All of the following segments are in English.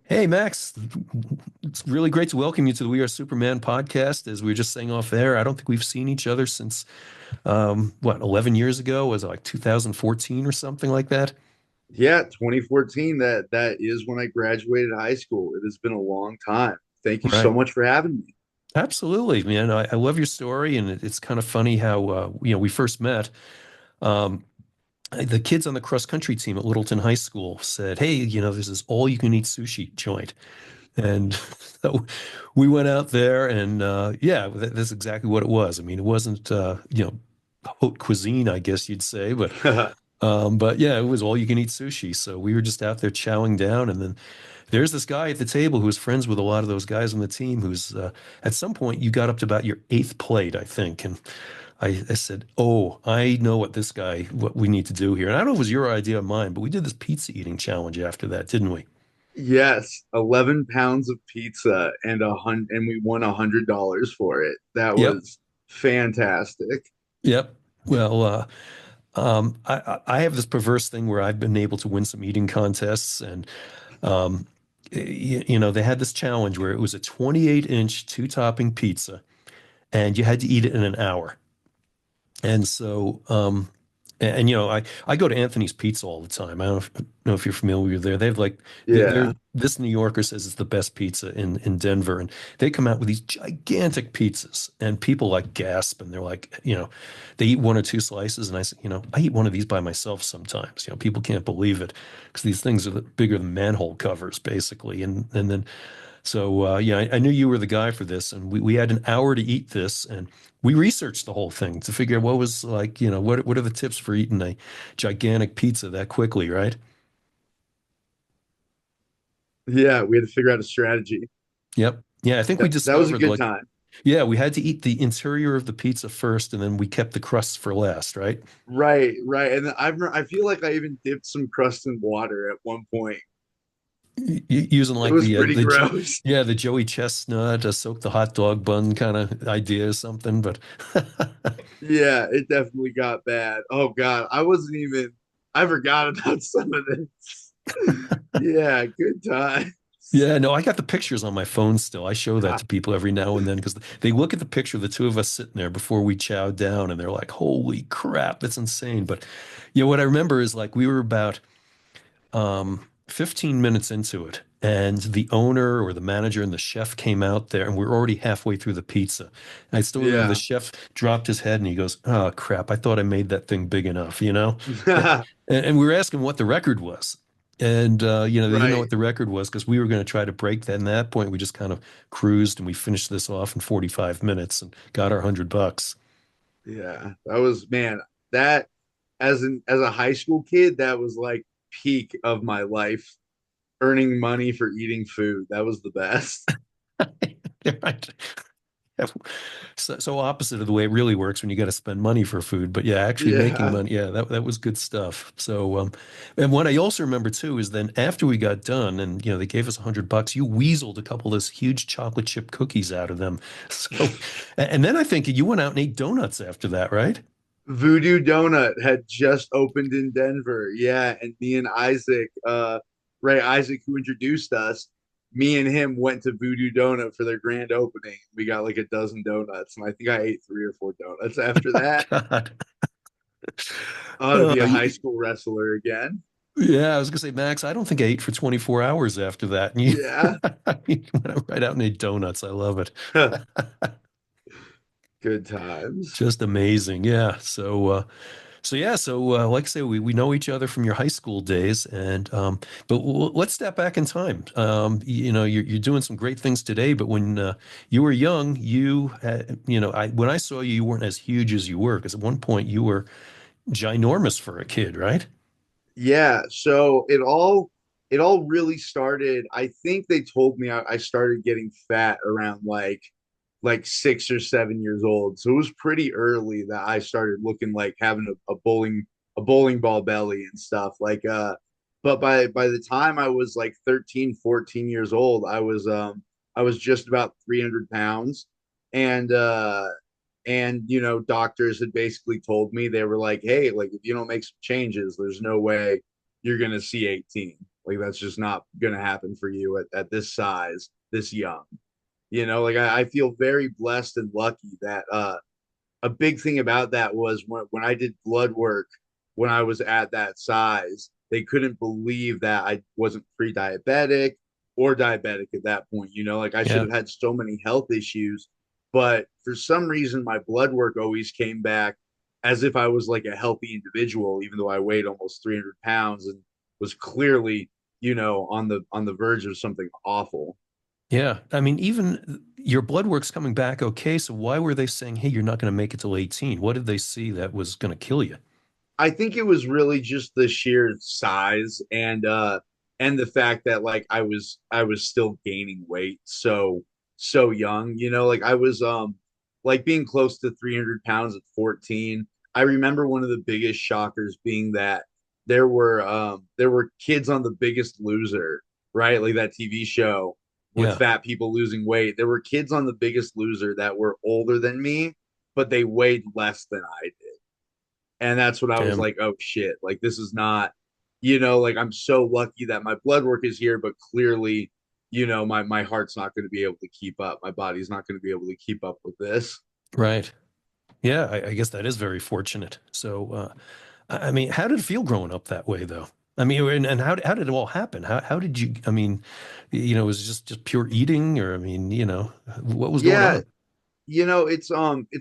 Hey, Max, it's really great to welcome you to the We Are Superman podcast. As we were just saying off there, I don't think we've seen each other since, 11 years ago? Was it like 2014 or something like that? Yeah, 2014. That is when I graduated high school. It has been a long time. Thank you so Right. much for having me. Absolutely, man. I love your story, and it's kind of funny how, we first met. Um, the kids on the cross country team at Littleton High School said, "Hey, there's this all-you-can-eat sushi joint." And so we went out there and yeah, that's exactly what it was. I mean, it wasn't haute cuisine, I guess you'd say, but yeah, it was all you can eat sushi. So we were just out there chowing down, and then there's this guy at the table who was friends with a lot of those guys on the team. Who's at some point you got up to about your eighth plate, I think, and I said, "Oh, I know what we need to do here." And I don't know if it was your idea or mine, but we did this pizza eating challenge after that, didn't we? Yes, 11 pounds of pizza and we won $100 for it. That Yep. was fantastic. Yep. Well, I have this perverse thing where I've been able to win some eating contests, and um, they had this challenge where it was a 28-inch two-topping pizza, and you had to eat it in an hour. And so, I go to Anthony's Pizza all the time. I don't know if you're familiar there. They have like Yeah. this New Yorker says it's the best pizza in Denver, and they come out with these gigantic pizzas, and people like gasp, and they're like, they eat one or two slices, and I say, I eat one of these by myself sometimes. People can't believe it because these things are bigger than manhole covers, basically, and then so yeah, I knew you were the guy for this, and we had an hour to eat this, and we researched the whole thing to figure out what was like, what are the tips for eating a gigantic pizza that quickly, right? Yeah, we had to figure out a strategy. Yep. Yeah, I think we That was a discovered good like, time. yeah, we had to eat the interior of the pizza first, and then we kept the crusts for last, right? Right, right. And I feel like I even dipped some crust in water at one point. Using It like was pretty gross. the Joey Chestnut to soak the hot dog bun kind of idea or something, but Yeah, it definitely got bad. Oh God, I forgot about some of this. Yeah, good time. yeah, no, I got the pictures on my phone still. I show that to people every now and then because they look at the picture of the two of us sitting there before we chowed down and they're like, holy crap, that's insane. But yeah, what I remember is like we were about 15 minutes into it, and the owner or the manager and the chef came out there, and we are already halfway through the pizza. And I still remember the Yeah. chef dropped his head and he goes, "Oh crap, I thought I made that thing big enough, you know?" And, and we were asking what the record was. And they didn't know Right. what the record was because we were going to try to break that. And at that point, we just kind of cruised and we finished this off in 45 minutes and got our $100. Yeah. That was man, that as a high school kid, that was like peak of my life, earning money for eating food. That was the best. Right. So opposite of the way it really works when you got to spend money for food. But yeah, actually making Yeah. money, yeah, that was good stuff. So and what I also remember too is then after we got done and they gave us $100, you weaseled a couple of those huge chocolate chip cookies out of them. So and then I think you went out and ate donuts after that, right? Voodoo Donut had just opened in Denver. Yeah, and me and Isaac, Ray Isaac, who introduced us, me and him went to Voodoo Donut for their grand opening. We got like a dozen donuts, and I think I ate three or four donuts after that. God. I ought to be a high school wrestler again. Yeah, I was gonna say, Max, I don't think I ate for 24 hours after that. And Yeah. you went right out and ate donuts. I love it. Good times. Just amazing. Yeah. So like I say, we know each other from your high school days, and but let's step back in time. You're doing some great things today, but when you were young, when I saw you, you weren't as huge as you were, because at one point you were ginormous for a kid, right? Yeah, so it all really started. I think they told me I started getting fat around like 6 or 7 years old. So it was pretty early that I started looking like having a bowling ball belly and stuff. But by the time I was like 13, 14 years old, I was just about 300 pounds. And doctors had basically told me, they were like, hey, like if you don't make some changes, there's no way you're gonna see 18. Like that's just not gonna happen for you at this size, this young. Like I feel very blessed and lucky that a big thing about that was when I did blood work when I was at that size, they couldn't believe that I wasn't pre-diabetic or diabetic at that point. Like I should Yeah. have had so many health issues, but for some reason my blood work always came back as if I was like a healthy individual, even though I weighed almost 300 pounds and was clearly, on the verge of something awful. Yeah. I mean, even your blood work's coming back okay. So why were they saying, hey, you're not going to make it till 18? What did they see that was going to kill you? I think it was really just the sheer size and the fact that like I was still gaining weight so young, like I was like being close to 300 pounds at 14. I remember one of the biggest shockers being that there were kids on The Biggest Loser, right? Like that TV show with Yeah. fat people losing weight. There were kids on The Biggest Loser that were older than me, but they weighed less than I did. And that's when I was Damn. like, oh shit, like this is not, like I'm so lucky that my blood work is here, but clearly, my heart's not going to be able to keep up. My body's not going to be able to keep up with this. Right. Yeah. I guess that is very fortunate. So, I mean, how did it feel growing up that way, though? I mean, and how did it all happen? How did you, I mean, was it just pure eating or, I mean, what was going Yeah, on? it's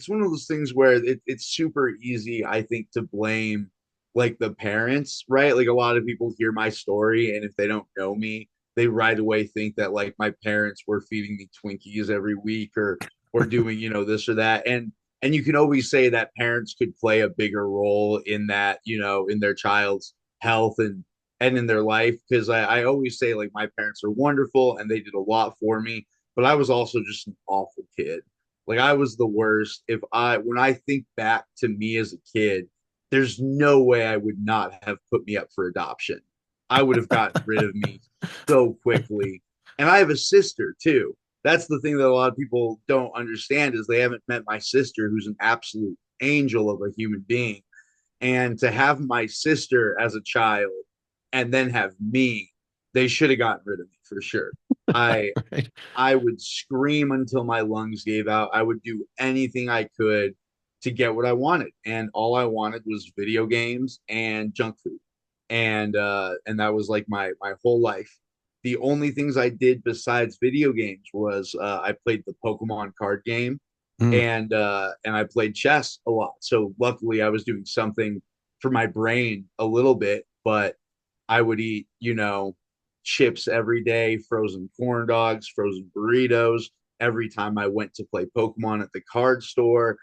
one of those things where it's super easy, I think, to blame like the parents, right? Like a lot of people hear my story, and if they don't know me, they right away think that like my parents were feeding me Twinkies every week or doing, this or that. And you can always say that parents could play a bigger role in that, in their child's health and in their life. Because I always say like my parents are wonderful and they did a lot for me, but I was also just an awful kid. Like I was the worst. When I think back to me as a kid, there's no way I would not have put me up for adoption. I would have gotten rid of me so quickly. And I have a sister too. That's the thing that a lot of people don't understand is they haven't met my sister, who's an absolute angel of a human being. And to have my sister as a child and then have me, they should have gotten rid of me for sure. I Right. I would scream until my lungs gave out. I would do anything I could to get what I wanted. And all I wanted was video games and junk food. And that was like my whole life. The only things I did besides video games was I played the Pokemon card game Mm, and I played chess a lot. So luckily I was doing something for my brain a little bit, but I would eat, chips every day, frozen corn dogs, frozen burritos. Every time I went to play Pokemon at the card store,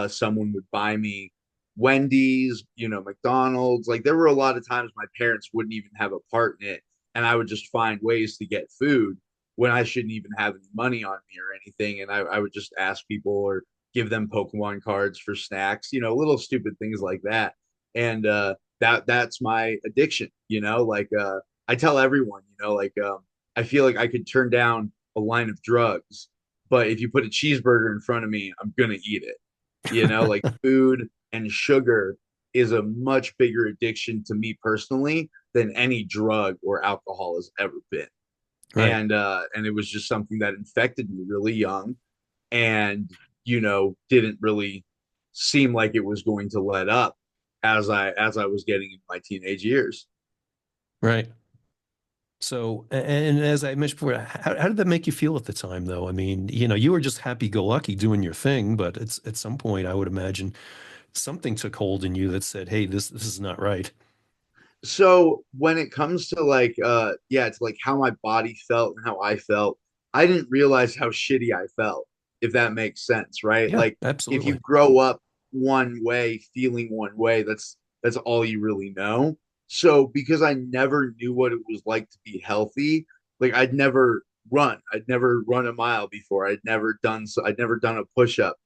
someone would buy me Wendy's, McDonald's. Like there were a lot of times my parents wouldn't even have a part in it, and I would just find ways to get food when I shouldn't even have any money on me or anything. And I would just ask people or give them Pokemon cards for snacks, little stupid things like that. And that's my addiction, like I tell everyone, like I feel like I could turn down a line of drugs, but if you put a cheeseburger in front of me, I'm gonna eat it. Like food and sugar is a much bigger addiction to me personally than any drug or alcohol has ever been. right. And it was just something that infected me really young and didn't really seem like it was going to let up as I was getting in my teenage years. Right. So, and as I mentioned before, how did that make you feel at the time, though? I mean, you were just happy-go-lucky doing your thing, but it's at some point, I would imagine something took hold in you that said, "Hey, this is not right." So when it comes to like yeah, it's like how my body felt and how I felt, I didn't realize how shitty I felt, if that makes sense, right? Yeah, Like if you absolutely. grow up one way, feeling one way, that's all you really know. So because I never knew what it was like to be healthy, like I'd never run a mile before. I'd never done a push up.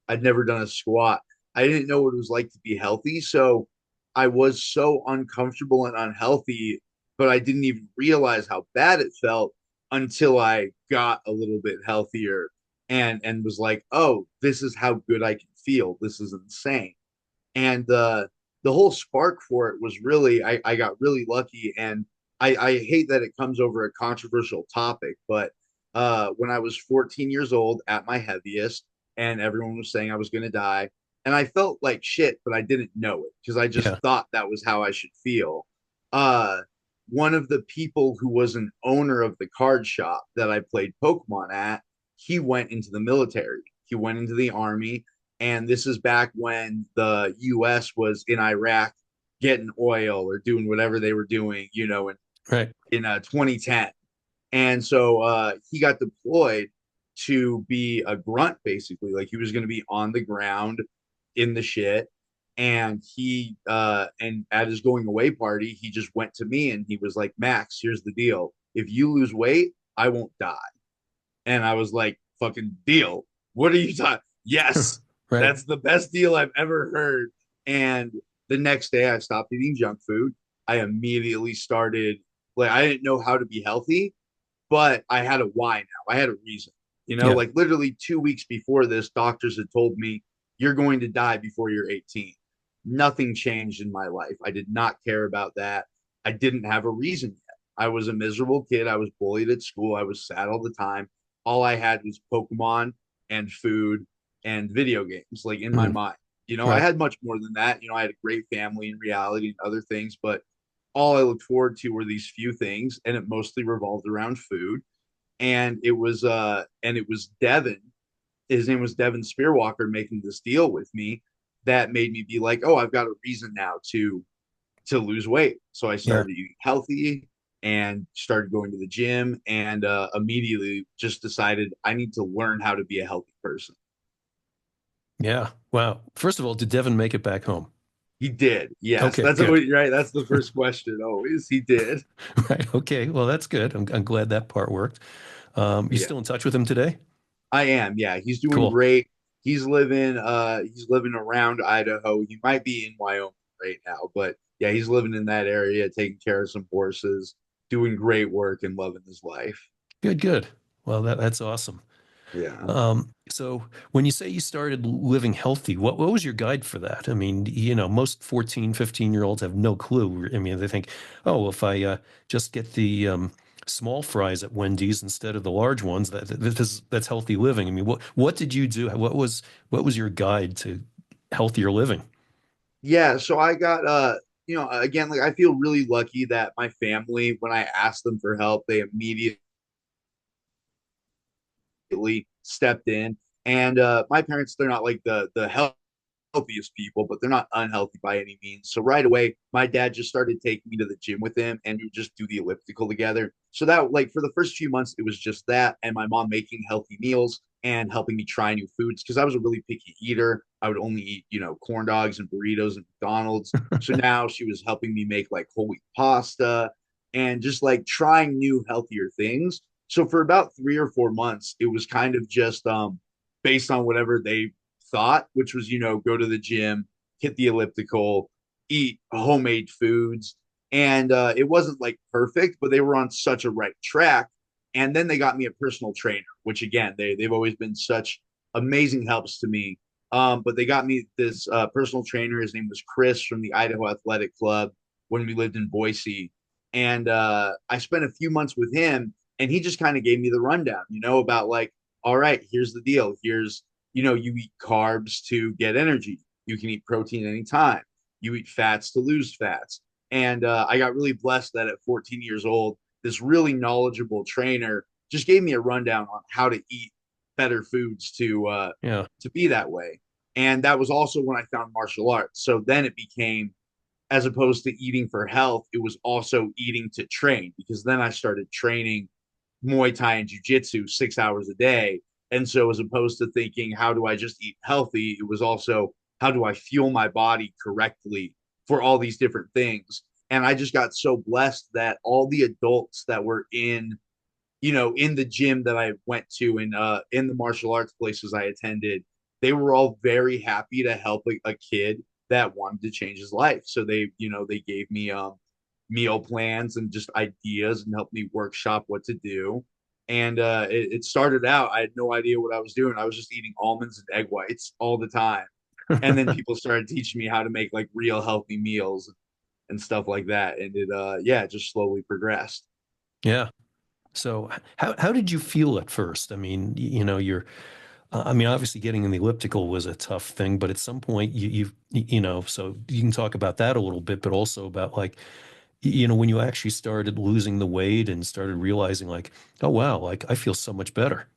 I'd never done a squat. I didn't know what it was like to be healthy. So I was so uncomfortable and unhealthy, but I didn't even realize how bad it felt until I got a little bit healthier and was like, oh, this is how good I can feel. This is insane. And the whole spark for it was really I got really lucky and I hate that it comes over a controversial topic, but when I was 14 years old at my heaviest, and everyone was saying I was going to die, and I felt like shit, but I didn't know it because I just Yeah. thought that was how I should feel. Uh, one of the people who was an owner of the card shop that I played Pokemon at, he went into the military. He went into the army, and this is back when the U.S. was in Iraq getting oil or doing whatever they were doing, Right. in 2010. And so he got deployed to be a grunt, basically. Like he was going to be on the ground in the shit. And and at his going away party, he just went to me and he was like, Max, here's the deal. If you lose weight, I won't die. And I was like, fucking deal. What are you talking? Yes, Right. that's the best deal I've ever heard. And the next day, I stopped eating junk food. I immediately started, like, I didn't know how to be healthy, but I had a why now. I had a reason. Yeah. Like literally 2 weeks before this, doctors had told me, you're going to die before you're 18. Nothing changed in my life. I did not care about that. I didn't have a reason yet. I was a miserable kid. I was bullied at school. I was sad all the time. All I had was Pokemon and food and video games, like in my Mm. mind. I Right. had much more than that. I had a great family in reality and other things, but all I looked forward to were these few things, and it mostly revolved around food. And it was Devin. His name was Devin Spearwalker making this deal with me that made me be like, oh, I've got a reason now to lose weight. So I Yeah. started eating healthy and started going to the gym and immediately just decided I need to learn how to be a healthy person. Yeah. Wow. First of all, did Devin make it back home? He did. Yes. Okay, That's good. always right. That's the first question always. He did. Right. Okay. Well, that's good. I'm glad that part worked. You Yeah. still in touch with him today? I am. Yeah. He's doing Cool. great. He's living around Idaho. He might be in Wyoming right now, but yeah, he's living in that area, taking care of some horses, doing great work and loving his life. Good, good. Well, that's awesome. Yeah. So when you say you started living healthy, what was your guide for that? I mean, most 14, 15-year-olds have no clue. I mean, they think, oh, well, if I just get the small fries at Wendy's instead of the large ones, that's healthy living. I mean, what did you do? What was your guide to healthier living? Yeah, so I got again, like I feel really lucky that my family, when I asked them for help, they immediately stepped in. And my parents, they're not like the healthiest people, but they're not unhealthy by any means. So right away, my dad just started taking me to the gym with him and we would just do the elliptical together. So that, like, for the first few months, it was just that and my mom making healthy meals and helping me try new foods because I was a really picky eater. I would only eat, corn dogs and burritos and McDonald's. So now she was helping me make like whole wheat pasta and just like trying new healthier things. So for about 3 or 4 months, it was kind of just based on whatever they thought, which was, go to the gym, hit the elliptical, eat homemade foods. And it wasn't like perfect, but they were on such a right track. And then they got me a personal trainer, which again, they've always been such amazing helps to me. But they got me this personal trainer. His name was Chris from the Idaho Athletic Club when we lived in Boise. And I spent a few months with him, and he just kind of gave me the rundown, about like, all right, here's the deal. You eat carbs to get energy. You can eat protein anytime. You eat fats to lose fats. And I got really blessed that at 14 years old, this really knowledgeable trainer just gave me a rundown on how to eat better foods Yeah. to be that way. And that was also when I found martial arts. So then it became, as opposed to eating for health, it was also eating to train because then I started training Muay Thai and jiu-jitsu 6 hours a day. And so as opposed to thinking, how do I just eat healthy? It was also, how do I fuel my body correctly for all these different things? And I just got so blessed that all the adults that were in the gym that I went to and in the martial arts places I attended, they were all very happy to help a kid that wanted to change his life. So they gave me meal plans and just ideas and helped me workshop what to do. And it started out, I had no idea what I was doing. I was just eating almonds and egg whites all the time. And then people started teaching me how to make like real healthy meals. and stuff like that. And it yeah, it just slowly progressed. Yeah. So how did you feel at first? I mean, you're I mean, obviously getting in the elliptical was a tough thing, but at some point so you can talk about that a little bit, but also about like, when you actually started losing the weight and started realizing like, oh wow, like I feel so much better.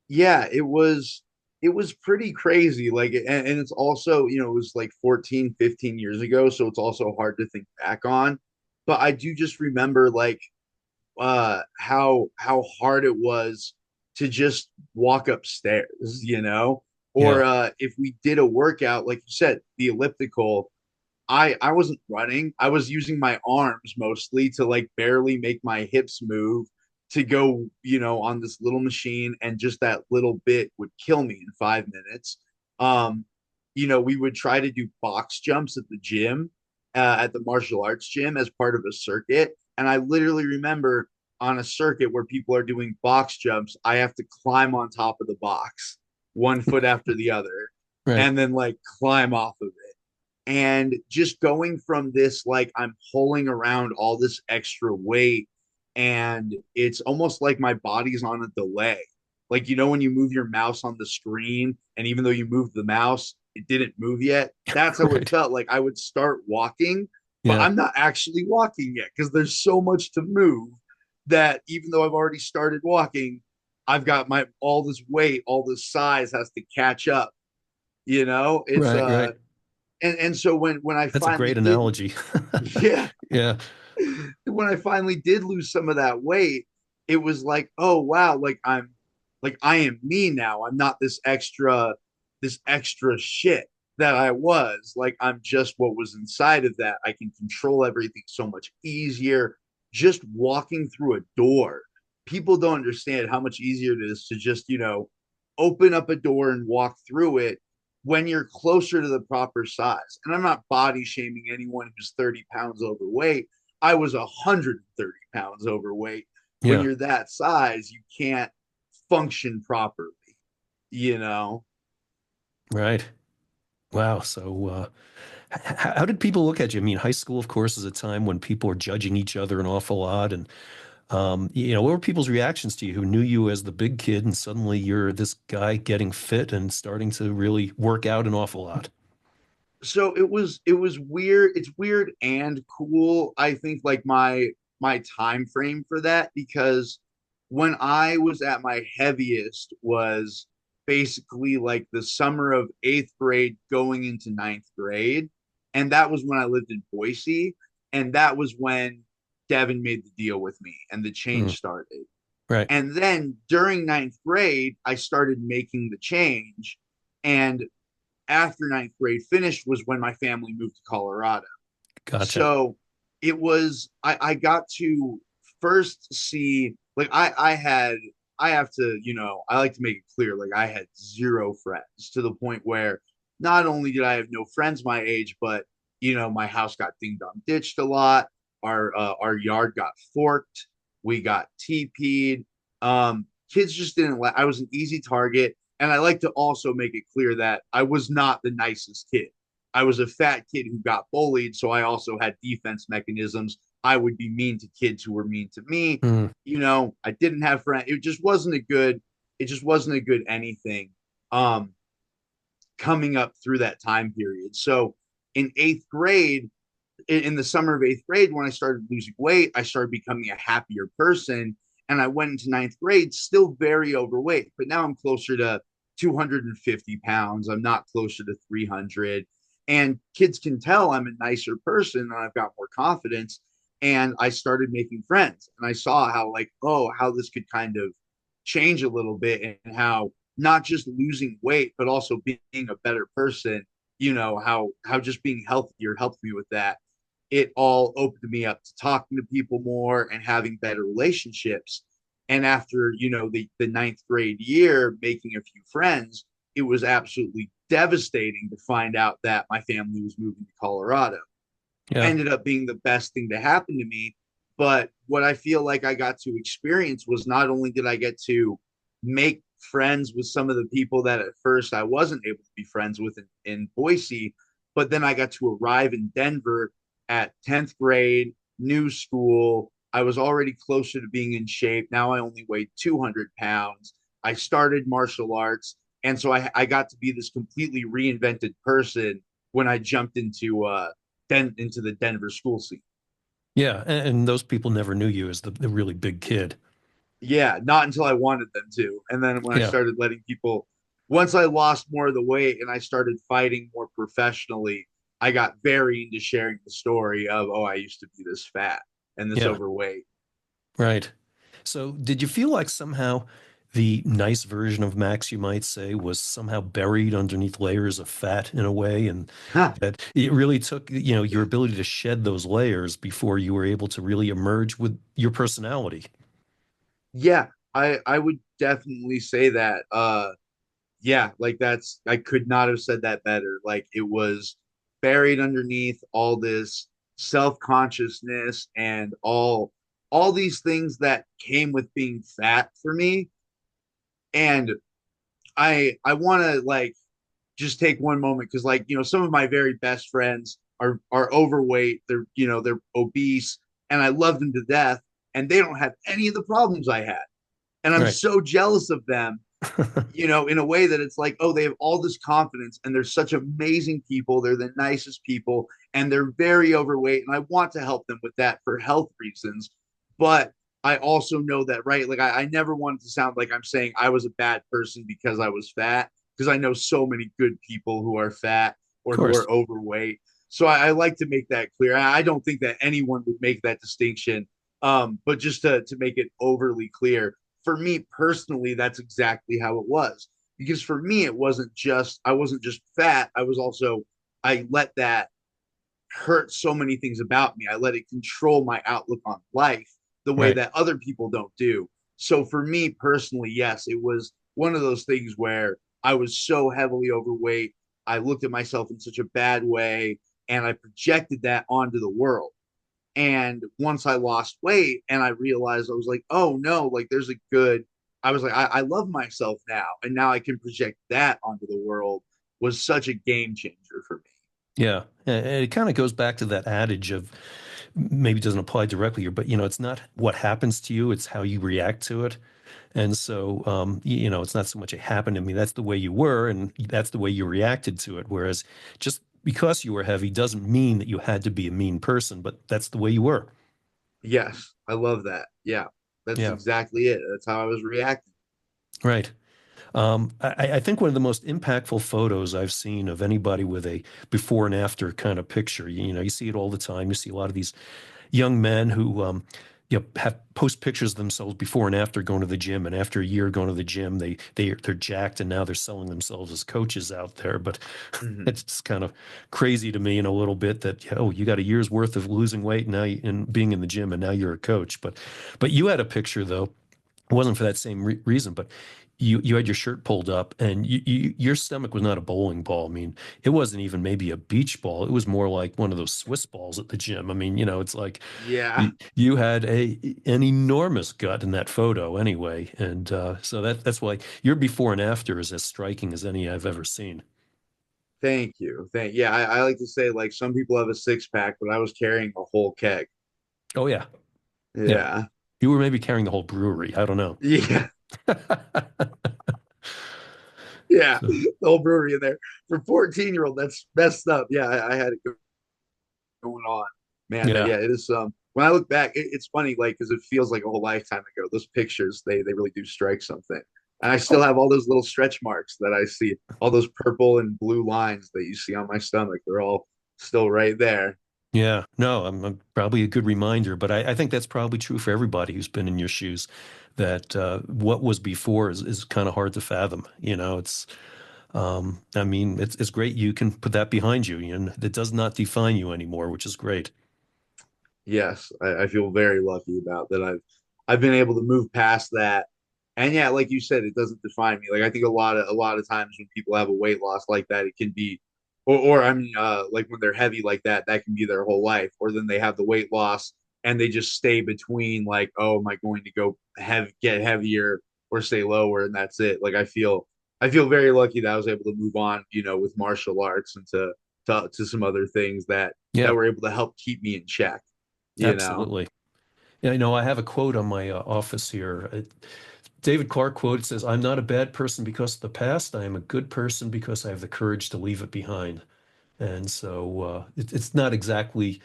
Yeah, it was pretty crazy. Like and it's also, it was like 14, 15 years ago, so it's also hard to think back on. But I do just remember like how hard it was to just walk upstairs, or Yeah. if we did a workout, like you said, the elliptical, I wasn't running. I was using my arms mostly to like barely make my hips move to go, on this little machine, and just that little bit would kill me in 5 minutes. Um, we would try to do box jumps at the gym, at the martial arts gym as part of a circuit. And I literally remember on a circuit where people are doing box jumps, I have to climb on top of the box, one foot after the other, Right. and then like climb off of it. And just going from this, like I'm pulling around all this extra weight, and it's almost like my body's on a delay. Like, when you move your mouse on the screen, and even though you moved the mouse, it didn't move yet. That's how it Right. felt. Like I would start walking, but Yeah. I'm not actually walking yet because there's so much to move that even though I've already started walking, I've got my all this weight, all this size has to catch up. It's Right. Right. and so when I That's a great finally did, analogy. yeah, Yeah. when I finally did lose some of that weight, it was like, oh wow, like I am me now. I'm not this extra shit that I was. Like I'm just what was inside of that. I can control everything so much easier. Just walking through a door. People don't understand how much easier it is to just, open up a door and walk through it when you're closer to the proper size. And I'm not body shaming anyone who's 30 pounds overweight. I was 130 pounds overweight. When Yeah. you're that size, you can't function properly, you know? Right. Wow. So, how did people look at you? I mean, high school, of course, is a time when people are judging each other an awful lot. And, what were people's reactions to you who knew you as the big kid and suddenly you're this guy getting fit and starting to really work out an awful lot? So it was weird. It's weird and cool. I think like my time frame for that, because when I was at my heaviest was basically like the summer of eighth grade going into ninth grade. And that was when I lived in Boise. And that was when Devin made the deal with me and the Mm, change started. right. And then during ninth grade, I started making the change. And after ninth grade finished was when my family moved to Colorado. Gotcha. So I got to first see, like I have to, I like to make it clear, like I had zero friends, to the point where not only did I have no friends my age, but my house got ding dong ditched a lot. Our yard got forked. We got TP'd. Kids just didn't let. I was an easy target, and I like to also make it clear that I was not the nicest kid. I was a fat kid who got bullied, so I also had defense mechanisms. I would be mean to kids who were mean to me. Mm, I didn't have friends. It just wasn't a good anything. Um, Coming up through that time period. So in eighth grade, in the summer of eighth grade, when I started losing weight, I started becoming a happier person. And I went into ninth grade still very overweight, but now I'm closer to 250 pounds. I'm not closer to 300. And kids can tell I'm a nicer person and I've got more confidence. And I started making friends. And I saw how, like, oh, how this could kind of change a little bit, and how not just losing weight, but also being a better person, how just being healthier helped me with that. It all opened me up to talking to people more and having better relationships. And after, the ninth grade year, making a few friends, it was absolutely devastating to find out that my family was moving to Colorado. yeah. Ended up being the best thing to happen to me. But what I feel like I got to experience was, not only did I get to make friends with some of the people that at first I wasn't able to be friends with in Boise, but then I got to arrive in Denver at 10th grade, new school. I was already closer to being in shape. Now I only weighed 200 pounds. I started martial arts. And so I got to be this completely reinvented person when I jumped into the Denver school scene. Yeah, and those people never knew you as the really big kid. Yeah, not until I wanted them to. And then when I Yeah, started letting people, once I lost more of the weight and I started fighting more professionally, I got very into sharing the story of, oh, I used to be this fat and this yeah, overweight. right. So did you feel like somehow the nice version of Max, you might say, was somehow buried underneath layers of fat in a way, and Huh. that it really took, your ability to shed those layers before you were able to really emerge with your personality? Yeah, I would definitely say that. Yeah, like that's I could not have said that better. Like it was buried underneath all this self-consciousness and all these things that came with being fat for me. And I want to like just take one moment because like some of my very best friends are overweight. They're obese, and I love them to death, and they don't have any of the problems I had, and I'm Right, so jealous of them, in a way that it's like, oh, they have all this confidence and they're such amazing people. They're the nicest people and they're very overweight. And I want to help them with that for health reasons. But I also know that, right? Like, I never wanted to sound like I'm saying I was a bad person because I was fat, because I know so many good people who are fat of or who course. are overweight. So I like to make that clear. I don't think that anyone would make that distinction. But just to make it overly clear, for me personally, that's exactly how it was. Because for me, I wasn't just fat. I let that hurt so many things about me. I let it control my outlook on life the way Right. that other people don't do. So for me personally, yes, it was one of those things where I was so heavily overweight. I looked at myself in such a bad way and I projected that onto the world. And once I lost weight and I realized, I was like, oh no, like I was like, I love myself now. And now I can project that onto the world was such a game changer for me. Yeah. And it kind of goes back to that adage of maybe it doesn't apply directly here, but it's not what happens to you, it's how you react to it. And so, it's not so much it happened to me. That's the way you were, and that's the way you reacted to it. Whereas just because you were heavy doesn't mean that you had to be a mean person, but that's the way you were. Yes, I love that. Yeah, that's Yeah, exactly it. That's how I was reacting. right. I think one of the most impactful photos I've seen of anybody with a before and after kind of picture, you see it all the time. You see a lot of these young men who have post pictures of themselves before and after going to the gym, and after a year going to the gym, they're jacked, and now they're selling themselves as coaches out there. But Mhm. it's just kind of crazy to me in a little bit that oh, you got a year's worth of losing weight now and being in the gym, and now you're a coach. But you had a picture though. It wasn't for that same reason, but you had your shirt pulled up, and your stomach was not a bowling ball. I mean, it wasn't even maybe a beach ball. It was more like one of those Swiss balls at the gym. I mean, it's like Yeah, you had an enormous gut in that photo anyway, and so that's why your before and after is as striking as any I've ever seen. thank you. Yeah, I like to say like some people have a six pack, but I was carrying a whole keg. Oh yeah, yeah. Yeah. You were maybe carrying the whole brewery. I don't know. Yeah. Yeah. So, The whole brewery in there. For 14-year-old, that's messed up. Yeah, I had it going on. Man, yeah. yeah, it is when I look back, it's funny, like, because it feels like a whole lifetime ago. Those pictures, they really do strike something. And I still Oh, have all those little stretch marks that I see, all those purple and blue lines that you see on my stomach. They're all still right there. yeah, no, I'm probably a good reminder, but I think that's probably true for everybody who's been in your shoes, that what was before is kind of hard to fathom. I mean, it's great you can put that behind you, and it does not define you anymore, which is great. Yes, I feel very lucky about that. I've been able to move past that. And yeah, like you said, it doesn't define me. Like I think a lot of times when people have a weight loss like that, it can be or I mean like when they're heavy like that, that can be their whole life. Or then they have the weight loss and they just stay between like, oh, am I going to get heavier or stay lower and that's it. Like I feel very lucky that I was able to move on, with martial arts and to some other things that Yeah, were able to help keep me in check, you know. absolutely. Yeah, I have a quote on my office here. David Clark quote, it says, "I'm not a bad person because of the past. I am a good person because I have the courage to leave it behind." And so it's not exactly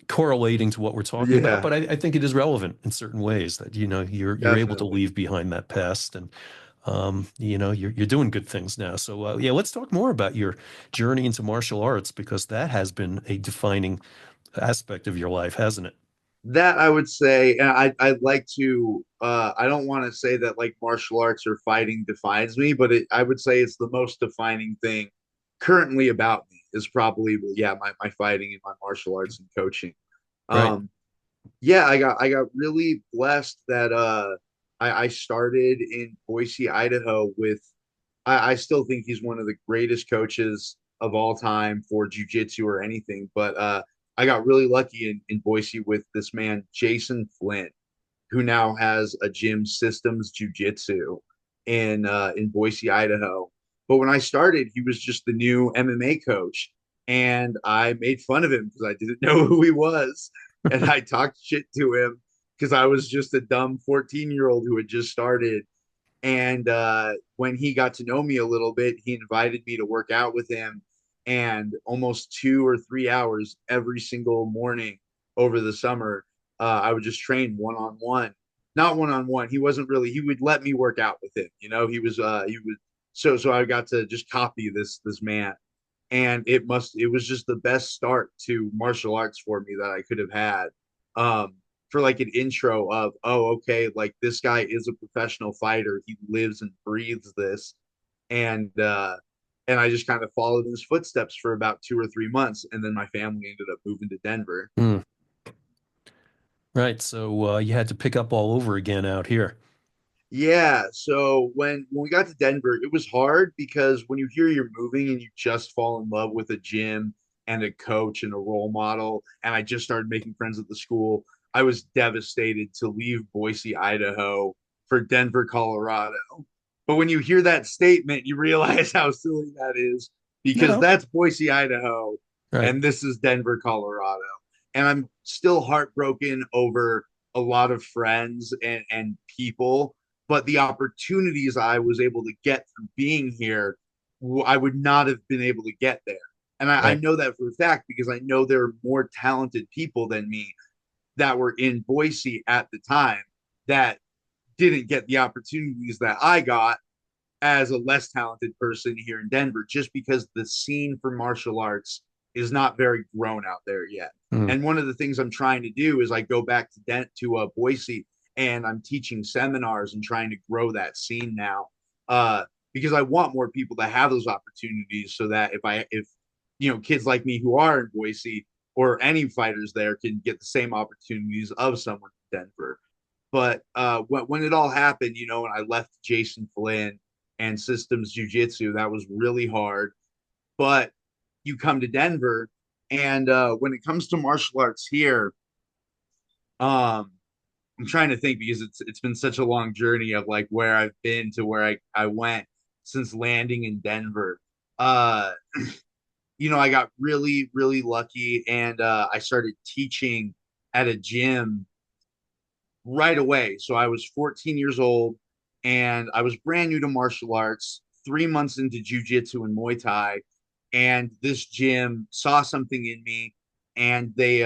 correlating to what we're talking about, Yeah, but I think it is relevant in certain ways that, you're able to definitely. leave behind that past and you're doing good things now. So yeah, let's talk more about your journey into martial arts because that has been a defining aspect of your life, hasn't it? That I would say, and I'd like to. I don't want to say that like martial arts or fighting defines me, but I would say it's the most defining thing currently about me is probably, yeah, my fighting and my martial arts and coaching. Right. Um, yeah, I got really blessed that I started in Boise, Idaho with I still think he's one of the greatest coaches of all time for jiu-jitsu or anything. But I got really lucky in Boise with this man, Jason Flint, who now has a gym, Systems Jiu-Jitsu, in Boise, Idaho. But when I started, he was just the new MMA coach, and I made fun of him because I didn't know who he was, and I talked shit to him because I was just a dumb 14-year-old who had just started. And when he got to know me a little bit, he invited me to work out with him. And almost 2 or 3 hours every single morning over the summer, I would just train one on one. Not one on one. He wasn't really. He would let me work out with him. You know, he was. He was. So I got to just copy this man, and it was just the best start to martial arts for me that I could have had. For like an intro of, oh, okay, like this guy is a professional fighter, he lives and breathes this. And I just kind of followed in his footsteps for about 2 or 3 months, and then my family ended up moving to Denver. Hmm. Right. So you had to pick up all over again out here. Yeah, so when we got to Denver, it was hard because when you hear you're moving and you just fall in love with a gym and a coach and a role model, and I just started making friends at the school, I was devastated to leave Boise, Idaho for Denver, Colorado. But when you hear that statement, you realize how silly that is because No. that's Boise, Idaho, Right. and this is Denver, Colorado. And I'm still heartbroken over a lot of friends and people, but the opportunities I was able to get through being here, I would not have been able to get there. And I Right. know that for a fact because I know there are more talented people than me that were in Boise at the time that didn't get the opportunities that I got as a less talented person here in Denver, just because the scene for martial arts is not very grown out there yet. Hmm. And one of the things I'm trying to do is I go back to Boise, and I'm teaching seminars and trying to grow that scene now, because I want more people to have those opportunities, so that if kids like me who are in Boise or any fighters there can get the same opportunities of someone in Denver. But when it all happened, and I left Jason Flynn and Systems Jiu-Jitsu, that was really hard. But you come to Denver, and when it comes to martial arts here, um, I'm trying to think because it's been such a long journey of like where I've been to where I went since landing in Denver. Uh, I got really, really lucky, and I started teaching at a gym right away. So I was 14 years old, and I was brand new to martial arts, 3 months into jujitsu and Muay Thai. And this gym saw something in me, and they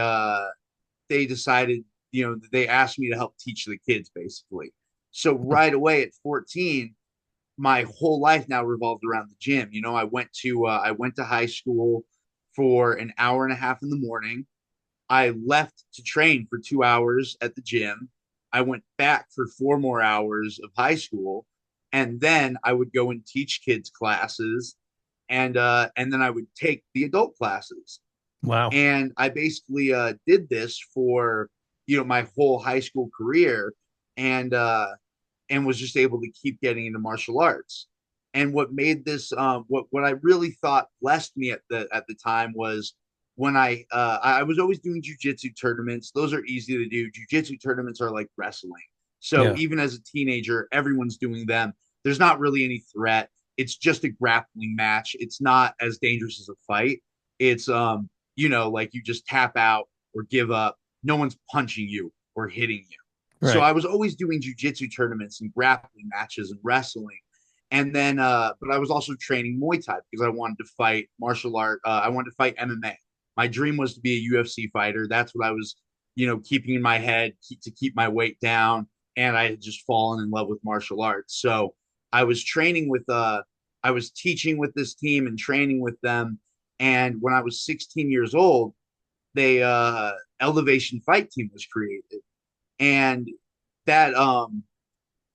decided, they asked me to help teach the kids basically. So right away at 14, my whole life now revolved around the gym. I went to high school for an hour and a half in the morning. I left to train for 2 hours at the gym. I went back for 4 more hours of high school, and then I would go and teach kids classes, and then I would take the adult classes. Wow. And I basically did this for my whole high school career, and was just able to keep getting into martial arts. And what made this what I really thought blessed me at the time was when I was always doing jujitsu tournaments. Those are easy to do. Jujitsu tournaments are like wrestling. So Yeah. even as a teenager, everyone's doing them. There's not really any threat. it's just a grappling match. It's not as dangerous as a fight. It's like you just tap out or give up. No one's punching you or hitting you. So Right. I was always doing jujitsu tournaments and grappling matches and wrestling. And then, but I was also training Muay Thai because I wanted to fight martial art. I wanted to fight MMA. My dream was to be a UFC fighter. That's what I was, keeping in my head to keep my weight down. And I had just fallen in love with martial arts. So I was I was teaching with this team and training with them. And when I was 16 years old, they Elevation Fight Team was created, and that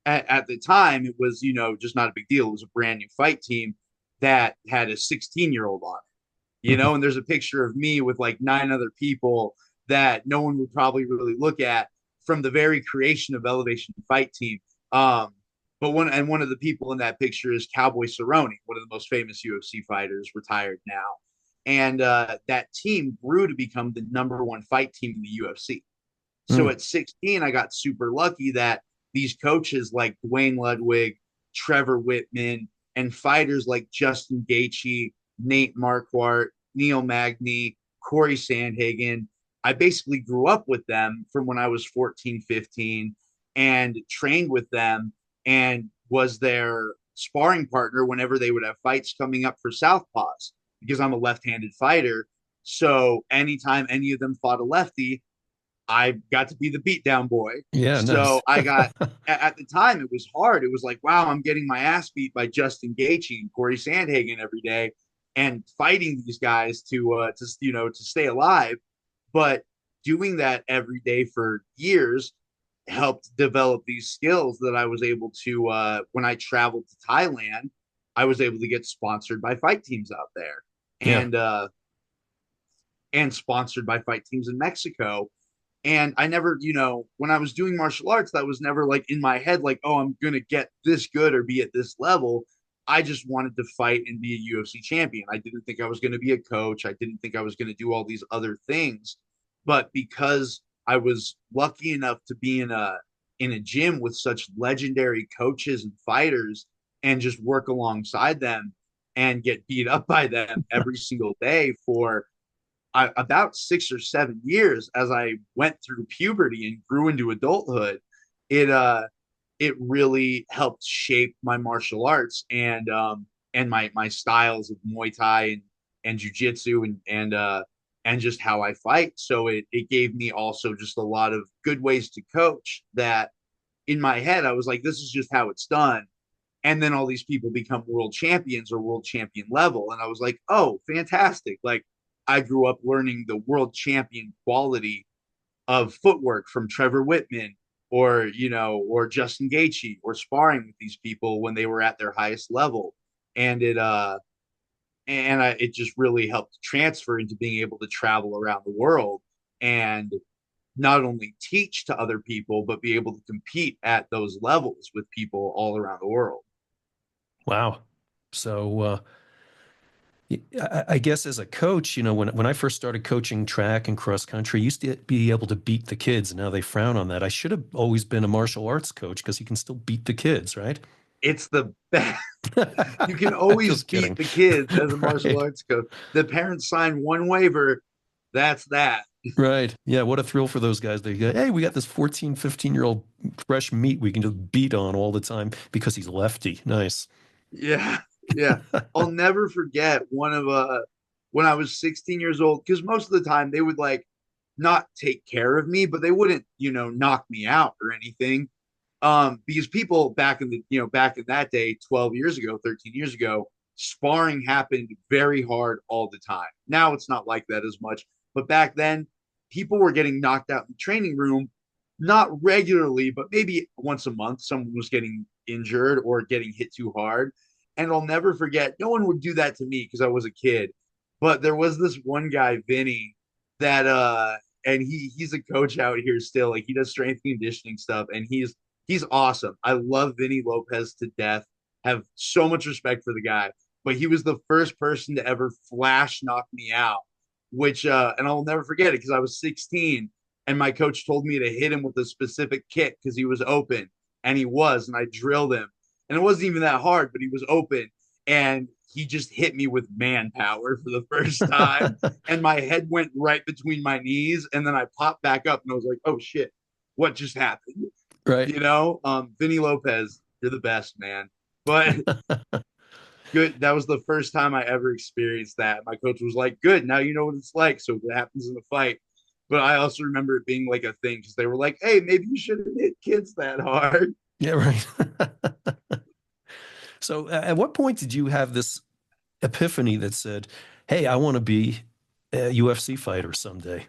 at the time it was just not a big deal. It was a brand new fight team that had a 16-year-old on it, and there's a picture of me with like 9 other people that no one would probably really look at from the very creation of Elevation Fight Team. But one of the people in that picture is Cowboy Cerrone, one of the most famous UFC fighters, retired now. And that team grew to become the #1 fight team in the UFC. So Mm. at 16, I got super lucky that these coaches like Dwayne Ludwig, Trevor Whitman, and fighters like Justin Gaethje, Nate Marquardt, Neil Magny, Corey Sandhagen, I basically grew up with them from when I was 14, 15 and trained with them and was their sparring partner whenever they would have fights coming up for Southpaws because I'm a left-handed fighter. So anytime any of them fought a lefty, I got to be the beatdown boy. Yeah, So nice. I got at the time it was hard. It was like, wow, I'm getting my ass beat by Justin Gaethje and Corey Sandhagen every day, and fighting these guys to stay alive. But doing that every day for years helped develop these skills that I was able to. When I traveled to Thailand, I was able to get sponsored by fight teams out there, Yeah. and sponsored by fight teams in Mexico. And I never, when I was doing martial arts, that was never like in my head, like, oh, I'm going to get this good or be at this level. I just wanted to fight and be a UFC champion. I didn't think I was going to be a coach. I didn't think I was going to do all these other things. But because I was lucky enough to be in a gym with such legendary coaches and fighters and just work alongside them and get beat up by them every single day for about 6 or 7 years as I went through puberty and grew into adulthood, it really helped shape my martial arts and my styles of Muay Thai and Jiu-Jitsu and just how I fight. So it gave me also just a lot of good ways to coach that in my head I was like, this is just how it's done. And then all these people become world champions or world champion level. And I was like, oh, fantastic. Like I grew up learning the world champion quality of footwork from Trevor Whitman or Justin Gaethje or sparring with these people when they were at their highest level. And it just really helped transfer into being able to travel around the world and not only teach to other people, but be able to compete at those levels with people all around the world. Wow. So, I guess as a coach, when I first started coaching track and cross country, I used to be able to beat the kids. And now they frown on that. I should have always been a martial arts coach because you can still beat the kids, right? It's the best. You can always Just beat kidding. the kids as a martial Right. arts coach. The parents sign one waiver. That's that. Right. Yeah. What a thrill for those guys. They go, hey, we got this 14, 15-year-old fresh meat we can just beat on all the time because he's lefty. Nice. Yeah. Yeah. I'll never forget when I was 16 years old, because most of the time they would like not take care of me, but they wouldn't, knock me out or anything. Because people back in that day, 12 years ago, 13 years ago, sparring happened very hard all the time. Now it's not like that as much, but back then, people were getting knocked out in the training room, not regularly, but maybe once a month. Someone was getting injured or getting hit too hard. And I'll never forget, no one would do that to me because I was a kid. But there was this one guy, Vinny, that and he's a coach out here still. Like he does strength and conditioning stuff, and he's awesome. I love Vinny Lopez to death. Have so much respect for the guy. But he was the first person to ever flash knock me out, which and I'll never forget it because I was 16 and my coach told me to hit him with a specific kick because he was open and he was, and I drilled him. And it wasn't even that hard, but he was open. and he just hit me with manpower for the first time, and my head went right between my knees, and then I popped back up, and I was like, "Oh shit, what just happened?" Right. Vinny Lopez, you're the best, man. But good, that was the first time I ever experienced that. My coach was like, "Good, now you know what it's like." So if it happens in a fight. But I also remember it being like a thing because they were like, "Hey, maybe you shouldn't hit kids that hard." Yeah, right. So at what point did you have this epiphany that said, "Hey, I want to be a UFC fighter someday"?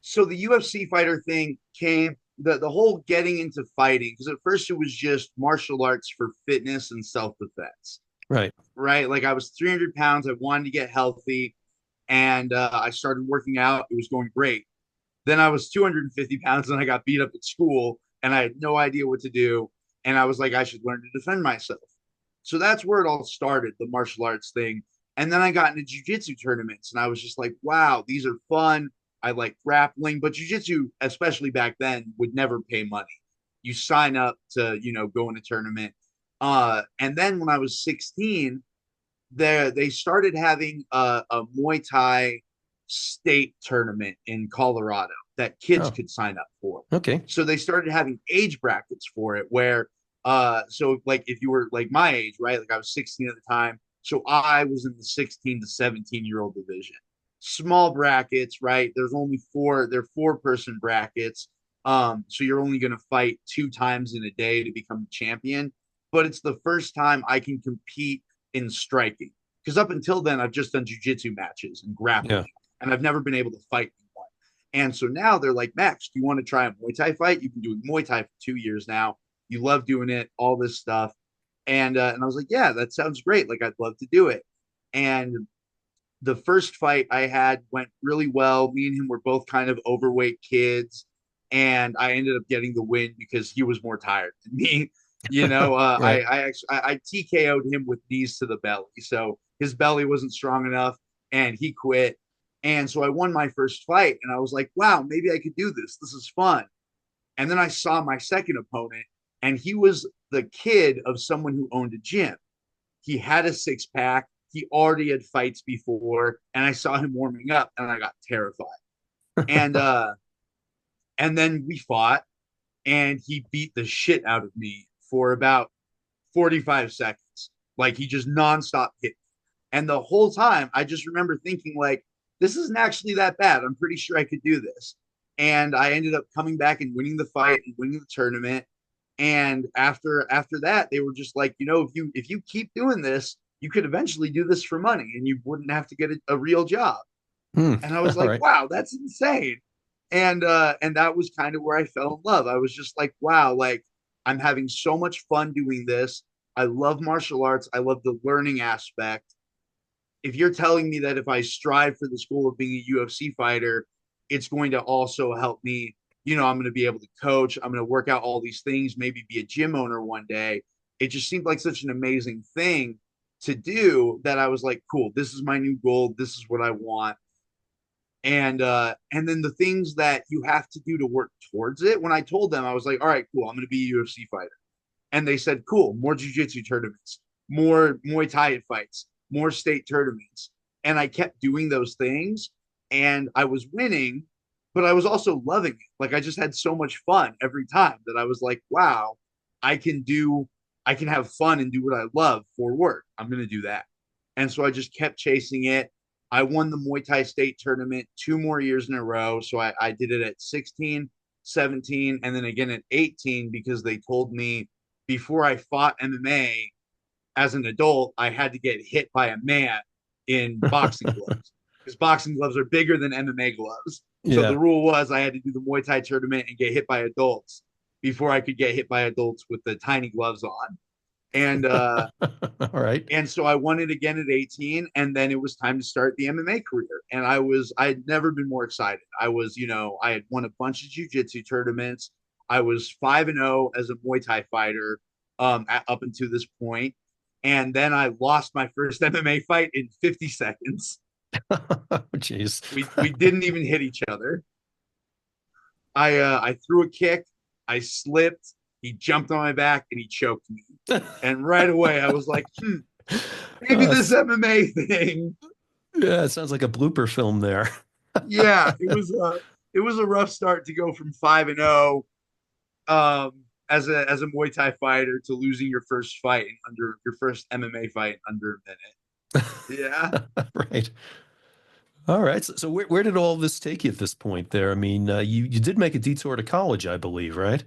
So the UFC fighter thing came, the whole getting into fighting, because at first it was just martial arts for fitness and self-defense, Right. right? Like I was 300 pounds, I wanted to get healthy, and I started working out. It was going great. Then I was 250 pounds and I got beat up at school and I had no idea what to do. And I was like, I should learn to defend myself. So that's where it all started, the martial arts thing. And then I got into jujitsu tournaments and I was just like, wow, these are fun. I like grappling, but jujitsu, especially back then, would never pay money. You sign up to, go in a tournament. And then when I was 16, they started having a Muay Thai state tournament in Colorado that kids Oh, could sign up for. okay. So they started having age brackets for it where so like if you were like my age, right? Like I was 16 at the time. So I was in the 16 to 17-year-old division. Small brackets, right? They're 4-person brackets. So you're only gonna fight 2 times in a day to become champion. But it's the first time I can compete in striking. Because up until then, I've just done jujitsu matches and Yeah. grappling, and I've never been able to fight in one. And so now they're like, Max, do you want to try a Muay Thai fight? You've been doing Muay Thai for 2 years now. You love doing it, all this stuff. And I was like, yeah, that sounds great. Like I'd love to do it. And the first fight I had went really well. Me and him were both kind of overweight kids, and I ended up getting the win because he was more tired than me. Right. I TKO'd him with knees to the belly, so his belly wasn't strong enough, and he quit. And so I won my first fight, and I was like, "Wow, maybe I could do this. This is fun." And then I saw my second opponent, and he was the kid of someone who owned a gym. He had a 6 pack. He already had fights before, and I saw him warming up, and I got terrified. And uh, and then we fought, and he beat the shit out of me for about 45 seconds. Like he just nonstop hit me. And the whole time, I just remember thinking, like, this isn't actually that bad. I'm pretty sure I could do this. And I ended up coming back and winning the fight and winning the tournament. And after that, they were just like, if you keep doing this, you could eventually do this for money and you wouldn't have to get a real job. Hmm. And I was All like, right. wow, that's insane. And that was kind of where I fell in love. I was just like, wow, like I'm having so much fun doing this. I love martial arts. I love the learning aspect. If you're telling me that if I strive for the goal of being a UFC fighter, it's going to also help me, I'm going to be able to coach, I'm going to work out all these things, maybe be a gym owner one day. It just seemed like such an amazing thing to do that I was like, cool, this is my new goal, this is what I want. And then the things that you have to do to work towards it. When I told them, I was like, all right, cool, I'm going to be a UFC fighter. And they said, cool, more jiu-jitsu tournaments, more Muay Thai fights, more state tournaments. And I kept doing those things and I was winning, but I was also loving it. Like I just had so much fun every time that I was like, wow, I can have fun and do what I love for work. I'm going to do that. And so I just kept chasing it. I won the Muay Thai state tournament 2 more years in a row. So I did it at 16, 17, and then again at 18 because they told me before I fought MMA as an adult, I had to get hit by a man in boxing gloves because boxing gloves are bigger than MMA gloves. So the Yeah. rule was I had to do the Muay Thai tournament and get hit by adults before I could get hit by adults with the tiny gloves on. And uh, All right. and so I won it again at 18, and then it was time to start the MMA career. And I had never been more excited. I had won a bunch of jiu-jitsu tournaments. I was 5-0 as a Muay Thai fighter up until this point. And then I lost my first MMA fight in 50 seconds. Jeez. We didn't even hit each other. I threw a kick, I slipped, He jumped on my back and he choked me. And right away, I was like, maybe Uh, this MMA thing. yeah, it sounds like a blooper film there. Yeah, it was a rough start to go from 5-0 as a Muay Thai fighter to losing your first fight in under your first MMA fight in under a minute. Yeah. Right. All right. So, where did all this take you at this point there? I mean, you did make a detour to college, I believe, right?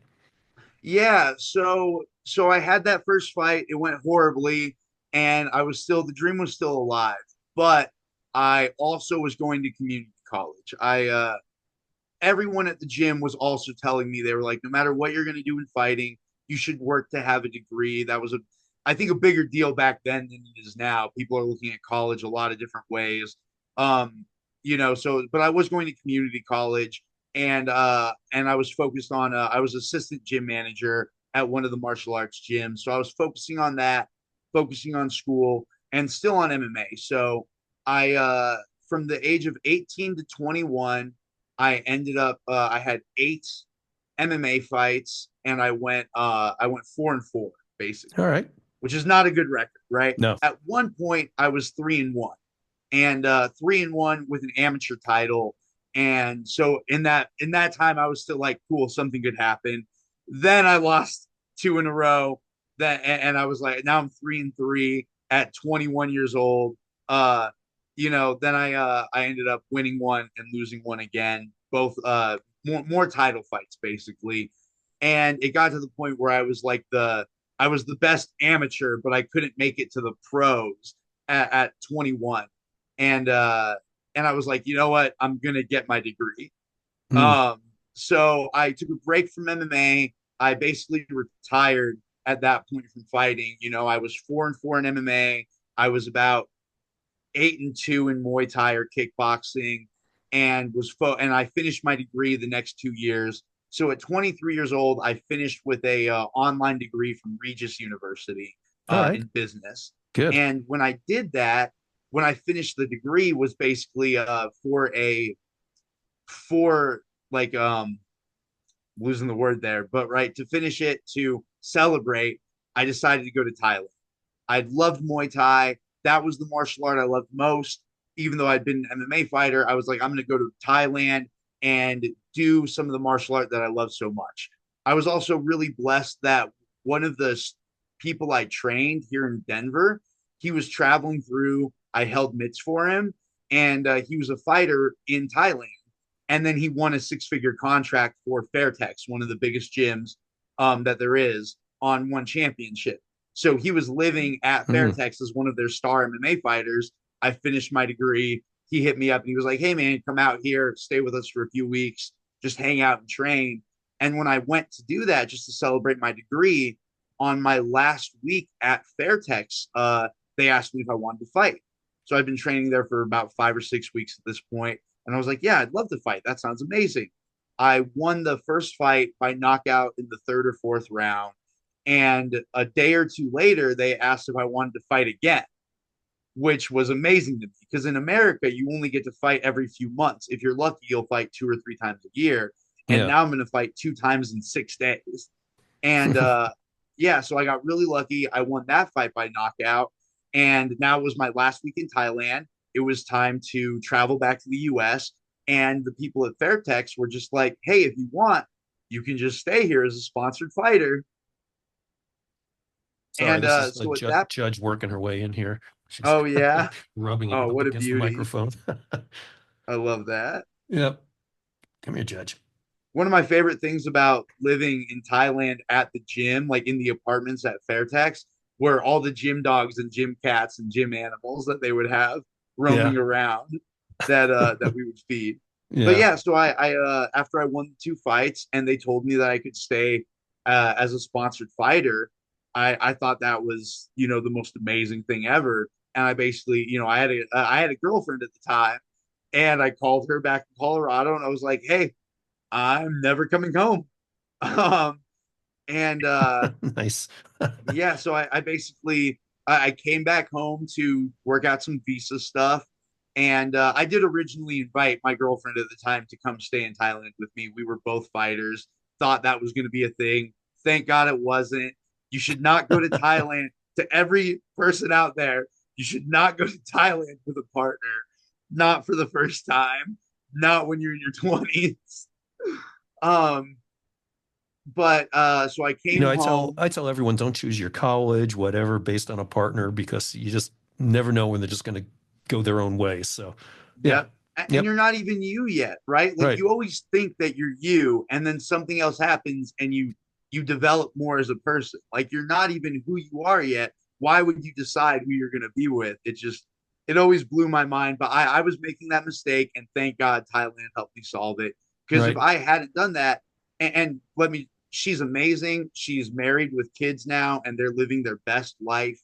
Yeah, so I had that first fight. It went horribly, and I was still the dream was still alive. But I also was going to community college. I everyone at the gym was also telling me they were like, no matter what you're going to do in fighting, you should work to have a degree. That was I think, a bigger deal back then than it is now. People are looking at college a lot of different ways. Um, but I was going to community college, and I was focused on. I was assistant gym manager at one of the martial arts gyms, so I was focusing on that, focusing on school, and still on MMA. So from the age of 18 to 21, I ended up I had 8 MMA fights, and I went 4-4 All basically, right. which is not a good record, right? No. At one point, I was 3-1, and 3-1 with an amateur title. And so in that time, I was still like, cool, something could happen. Then I lost 2 in a row. And I was like, now I'm 3-3 at 21 years old. Then I ended up winning one and losing one again, both more title fights basically. And it got to the point where I was the best amateur, but I couldn't make it to the pros at 21. And and I was like, you know what? I'm gonna get my degree. Mm. Um, so I took a break from MMA. I basically retired at that point from fighting. I was 4-4 in MMA. I was about 8-2 in Muay Thai or kickboxing, and I finished my degree the next 2 years. So at 23 years old, I finished with a online degree from Regis University All right. in business. Good. And when I did that, when I finished the degree, was basically for like losing the word there, but right, to finish it, to celebrate, I decided to go to Thailand. I loved Muay Thai. That was the martial art I loved most. Even though I'd been an MMA fighter, I was like, I'm going to go to Thailand and do some of the martial art that I love so much. I was also really blessed that one of the people I trained here in Denver, he was traveling through. I held mitts for him, and he was a fighter in Thailand. And then he won a six-figure contract for Fairtex, one of the biggest gyms that there is, on one championship. So he was living at Mm. Fairtex as one of their star MMA fighters. I finished my degree. He hit me up and he was like, hey, man, come out here, stay with us for a few weeks, just hang out and train. And when I went to do that, just to celebrate my degree, on my last week at Fairtex, they asked me if I wanted to fight. So I've been training there for about 5 or 6 weeks at this point. And I was like, yeah, I'd love to fight. That sounds amazing. I won the first fight by knockout in the third or fourth round. And a day or two later, they asked if I wanted to fight again, which was amazing to me because in America, you only get to fight every few months. If you're lucky, you'll fight 2 or 3 times a year. And Yeah. now I'm going to fight 2 times in 6 days. And yeah, so I got really lucky. I won that fight by knockout. And now it was my last week in Thailand. It was time to travel back to the US. And the people at Fairtex were just like, hey, if you want, you can just stay here as a sponsored fighter. Sorry, And this is a so at that, judge working her way in here. She's oh, yeah. rubbing it Oh, up what a against the beauty. microphone. I love that. Yep. Come here, Judge. One of my favorite things about living in Thailand at the gym, like in the apartments at Fairtex, were all the gym dogs and gym cats and gym animals that they would have roaming Yeah. around that we would feed. But Yeah. yeah, so I after I won the 2 fights and they told me that I could stay as a sponsored fighter, I thought that was the most amazing thing ever. And I basically I had a girlfriend at the time, and I called her back in Colorado and I was like, hey, I'm never coming home. Um, and Nice. yeah, so I basically I came back home to work out some visa stuff, and I did originally invite my girlfriend at the time to come stay in Thailand with me. We were both fighters, thought that was going to be a thing. Thank God it wasn't. You should not go to Thailand. To every person out there, you should not go to Thailand with a partner. Not for the first time. Not when you're in your 20s. Um, but so I You came know, home. I tell everyone don't choose your college, whatever, based on a partner because you just never know when they're just going to go their own way. So, yeah. Yep. And Yep. you're not even you yet, right? Like Right. you always think that you're you, and then something else happens and you develop more as a person. Like you're not even who you are yet. Why would you decide who you're gonna be with? It always blew my mind. But I was making that mistake, and thank God Thailand helped me solve it. Because if Right. I hadn't done that, and let me she's amazing. She's married with kids now, and they're living their best life.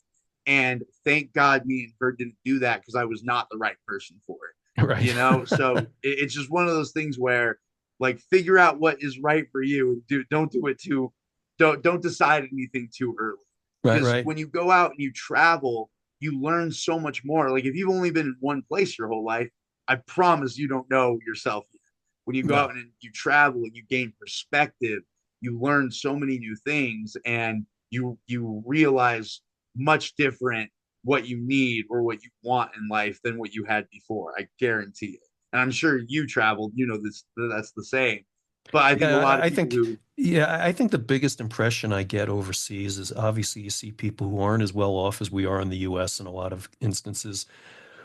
And thank God me and her didn't do that because I was not the right person for it, Right. so it's just one of those things where like figure out what is right for you and don't do it too don't decide anything too early, Right. because Right. when you go out and you travel, you learn so much more. Like if you've only been in one place your whole life, I promise you don't know yourself yet. When you go out No. and you travel and you gain perspective, you learn so many new things, and you realize much different what you need or what you want in life than what you had before. I guarantee it. And I'm sure you traveled, this that's the same. But I think a lot of people who Yeah, I think the biggest impression I get overseas is obviously you see people who aren't as well off as we are in the US in a lot of instances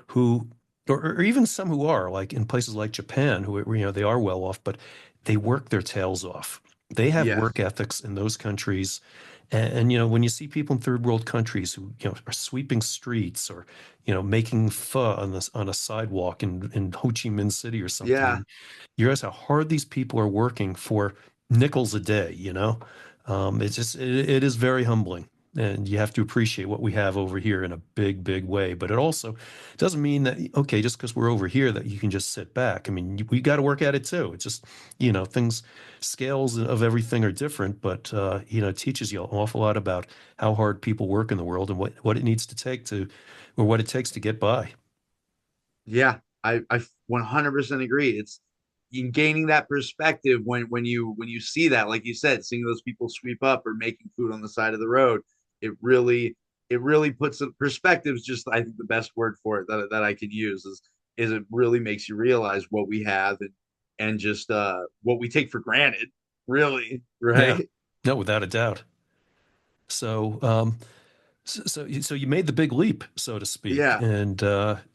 who, or even some who are, like in places like Japan, who, they are well off, but they work their tails off. They have yeah, work ethics in those countries. When you see people in third world countries who, are sweeping streets or, making pho on on a sidewalk in Ho Chi Minh City or something, yeah, and you realize how hard these people are working for nickels a day, it is very humbling. And you have to appreciate what we have over here in a big, big way. But it also doesn't mean that, okay, just because we're over here, that you can just sit back. I mean, we got to work at it too. It's just, things, scales of everything are different, but, it teaches you an awful lot about how hard people work in the world and what it needs to take to, or what it takes to get by. yeah. I 100% agree. It's in gaining that perspective when you see that, like you said, seeing those people sweep up or making food on the side of the road, it really puts the perspectives. Just I think the best word for it that I could use is it really makes you realize what we have, and just what we take for granted, really, Yeah, right? no, without a doubt. So, so you made the big leap, so to speak, Yeah. and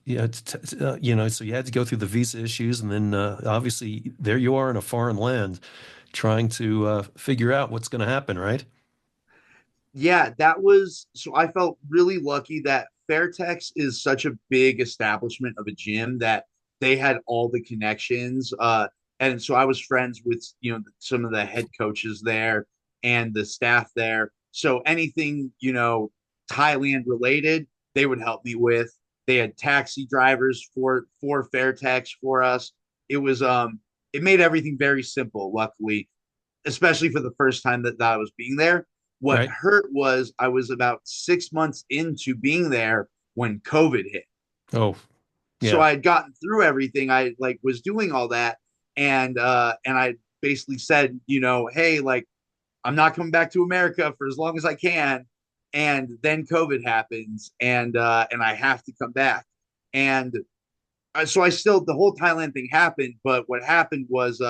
yeah, so you had to go through the visa issues, and then obviously there you are in a foreign land, trying to figure out what's going to happen, right? Yeah, that was so I felt really lucky that Fairtex is such a big establishment of a gym that they had all the connections. And so I was friends with, some of the head coaches there and the staff there. So anything, Thailand related, they would help me with. They had taxi drivers for Fairtex for us. It was it made everything very simple, luckily, especially for the first time that I was being there. What Right? hurt was I was about 6 months into being there when COVID hit. Oh, So yeah. I had gotten through everything. I like was doing all that, and I basically said, hey, like I'm not coming back to America for as long as I can. And then COVID happens, and I have to come back. And so I still the whole Thailand thing happened, but what happened was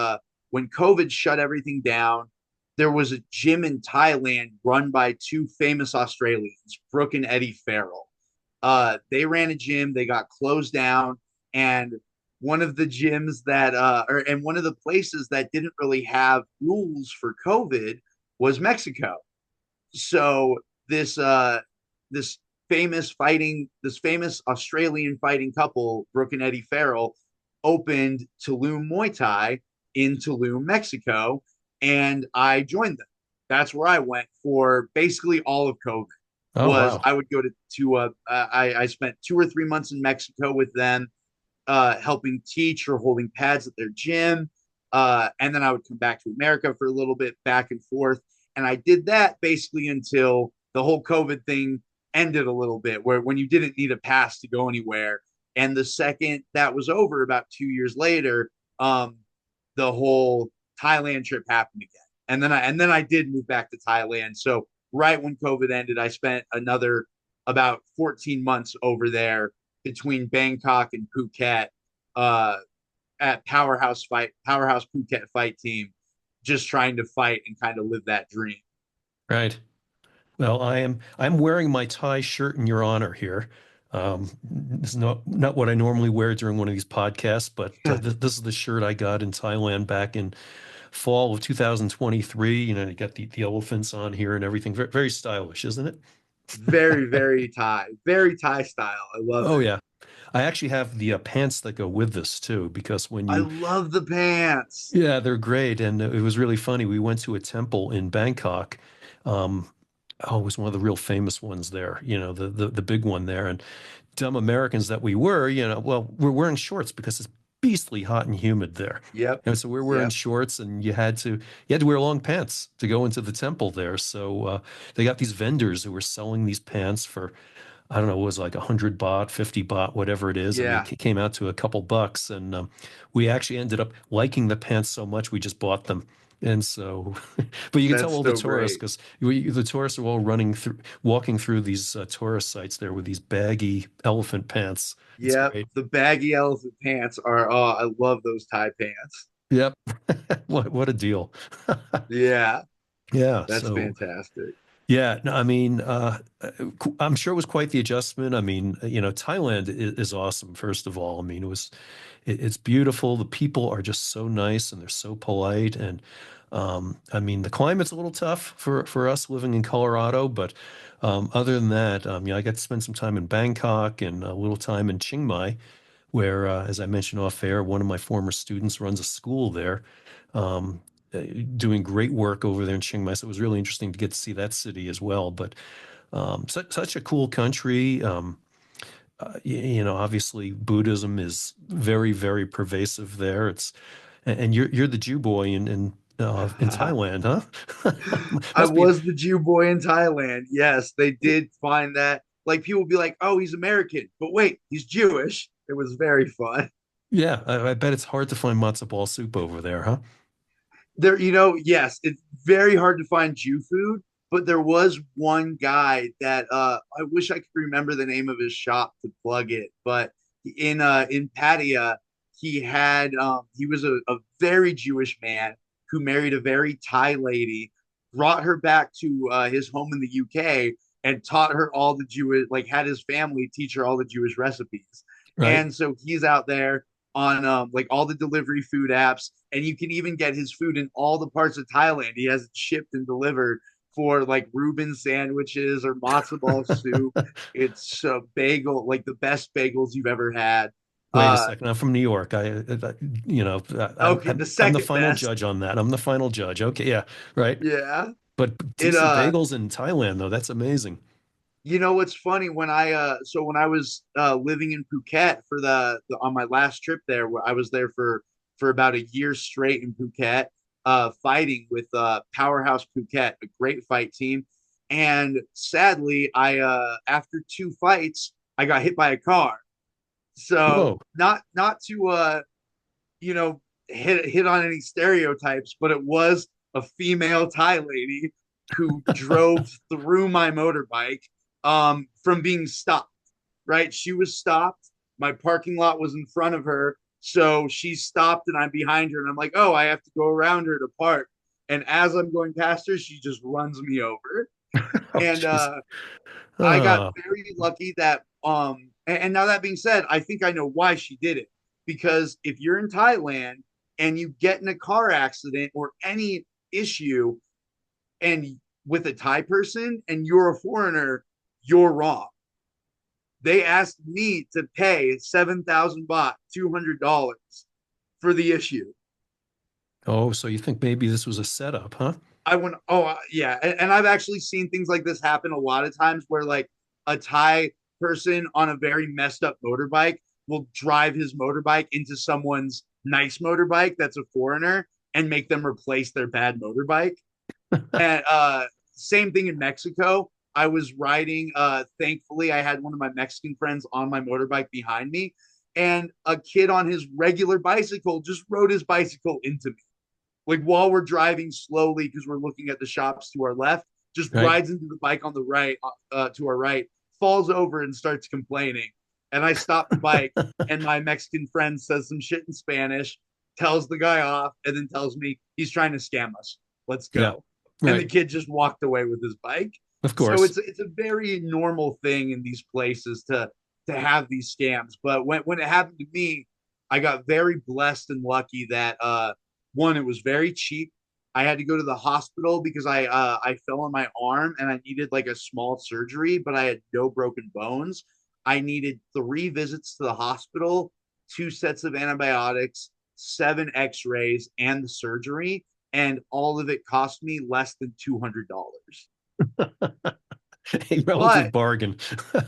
when COVID shut everything down, there was a gym in Thailand run by two famous Australians, Brooke and Eddie Farrell. They ran a gym, they got closed down, and one of the gyms and one of the places that didn't really have rules for COVID was Mexico. So this this this famous Australian fighting couple, Brooke and Eddie Farrell, opened Tulum Muay Thai in Tulum, Mexico, and I joined them. That's where I went for basically all of COVID. Oh, Was wow. I would go I spent 2 or 3 months in Mexico with them, helping teach or holding pads at their gym. And then I would come back to America for a little bit, back and forth. And I did that basically until the whole COVID thing ended a little bit, where when you didn't need a pass to go anywhere. And the second that was over, about 2 years later, the whole Thailand trip happened again. and then I did move back to Thailand. So right when COVID ended, I spent another about 14 months over there between Bangkok and Phuket, uh, at Powerhouse Phuket fight team, just trying to fight and kind of live that dream. Right. Well, I'm wearing my Thai shirt in your honor here. This is not what I normally wear during one of these podcasts, but this is the shirt I got in Thailand back in fall of 2023. You know, you got the elephants on here and everything. Very, very stylish, isn't it? Very Thai style. I love Oh it. yeah. I actually have the pants that go with this too, because when I you, love the pants. yeah, they're great. And it was really funny. We went to a temple in Bangkok. Um, oh, it was one of the real famous ones there, you know, the big one there. And dumb Americans that we were, you know, well, we're wearing shorts because it's beastly hot and humid there. Yep. And so we're wearing Yep. shorts, and you had to wear long pants to go into the temple there. So they got these vendors who were selling these pants for, I don't know, it was like 100 baht, 50 baht, whatever it is. I mean, Yeah. it came out to a couple bucks, and we actually ended up liking the pants so much we just bought them. And so, but you can tell That's all the so tourists great. because the tourists are all walking through these tourist sites there with these baggy elephant pants. It's Yep. great. The baggy elephant pants are, oh, I love those Thai pants. Yep. What a deal. Yeah. Yeah. That's So fantastic. yeah, no, I mean, I'm sure it was quite the adjustment. I mean, you know, Thailand is awesome, first of all. I mean, it's beautiful. The people are just so nice and they're so polite. And I mean, the climate's a little tough for us living in Colorado, but other than that, yeah, I got to spend some time in Bangkok and a little time in Chiang Mai, where, as I mentioned off air, one of my former students runs a school there. Um, Doing great work over there in Chiang Mai. So it was really interesting to get to see that city as well. But such a cool country. You know, obviously Buddhism is very, very pervasive there. And you're the Jew boy in Thailand, huh? I Must be, was the Jew boy in Thailand. Yes, they did find that. Like people would be like, "Oh, he's American," but wait, he's Jewish. It was very fun. yeah. I bet it's hard to find matzo ball soup over there, huh? There, yes, it's very hard to find Jew food, but there was one guy that I wish I could remember the name of his shop to plug it, but in Pattaya, he was a very Jewish man who married a very Thai lady, brought her back to his home in the UK and taught her all the Jewish, like had his family teach her all the Jewish recipes. Right. And so he's out there on like all the delivery food apps, and you can even get his food in all the parts of Thailand. He has it shipped and delivered for like Reuben sandwiches or matzo ball soup. It's a bagel, like the best bagels you've ever had. Wait a Uh, second. I'm from New York. You know, okay, the I'm the second final best. judge on that. I'm the final judge. Okay, yeah, right. Yeah. But It decent bagels in Thailand, though. That's amazing. what's funny when I was living in Phuket for on my last trip there, where I was there for about a year straight in Phuket, fighting with Powerhouse Phuket, a great fight team. And sadly, I after two fights, I got hit by a car. So Whoa. not to you know hit on any stereotypes, but it was a female Thai lady who drove through my motorbike from being stopped. Right, she was stopped. My parking lot was in front of her, so she stopped, and I'm behind her, and I'm like, oh, I have to go around her to park. And as I'm going past her, she just runs me over. Oh, And jeez. I got Oh, very lucky that and now that being said, I think I know why she did it. Because if you're in Thailand and you get in a car accident or any issue and with a Thai person and you're a foreigner, you're wrong. They asked me to pay 7,000 baht, $200 for the issue. oh, so you think maybe this was a setup, huh? I went, oh yeah, and I've actually seen things like this happen a lot of times where like a Thai person on a very messed up motorbike will drive his motorbike into someone's nice motorbike that's a foreigner and make them replace their bad motorbike. And same thing in Mexico. I was riding. Thankfully, I had one of my Mexican friends on my motorbike behind me, and a kid on his regular bicycle just rode his bicycle into me. like while we're driving slowly because we're looking at the shops to our left, just Right. rides into the bike on the right, to our right, falls over and starts complaining. And I stop the bike, and my Mexican friend says some shit in Spanish, tells the guy off, and then tells me he's trying to scam us. Let's Yeah. go. And the Right. kid just walked away with his bike. Of So course. it's a very normal thing in these places to have these scams. But when it happened to me, I got very blessed and lucky that one, it was very cheap. I had to go to the hospital because I fell on my arm and I needed like a small surgery, but I had no broken bones. I needed 3 visits to the hospital, 2 sets of antibiotics, 7 X-rays, and the surgery, and all of it cost me less than $200. A relative But bargain.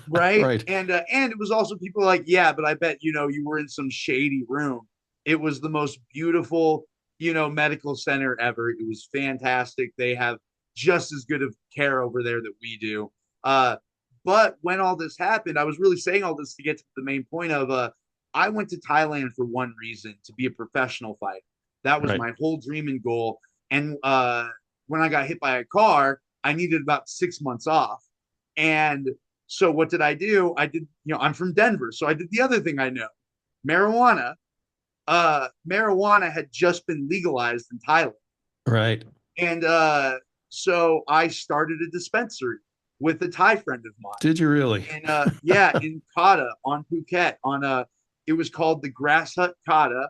right, Right. and it was also people like, yeah, but I bet you were in some shady room. It was the most beautiful, medical center ever. It was fantastic. They have just as good of care over there that we do. uh but when all this happened, I was really saying all this to get to the main point of I went to Thailand for one reason: to be a professional fighter. That was Right. my whole dream and goal. And when I got hit by a car, I needed about 6 months off. And so what did I do? I did, I'm from Denver, so I did the other thing I know: marijuana. Marijuana had just been legalized in Thailand. Right. And so I started a dispensary with a Thai friend of mine. Did you really? And yeah, in Kata on Phuket, on it was called the Grass Hut Kata.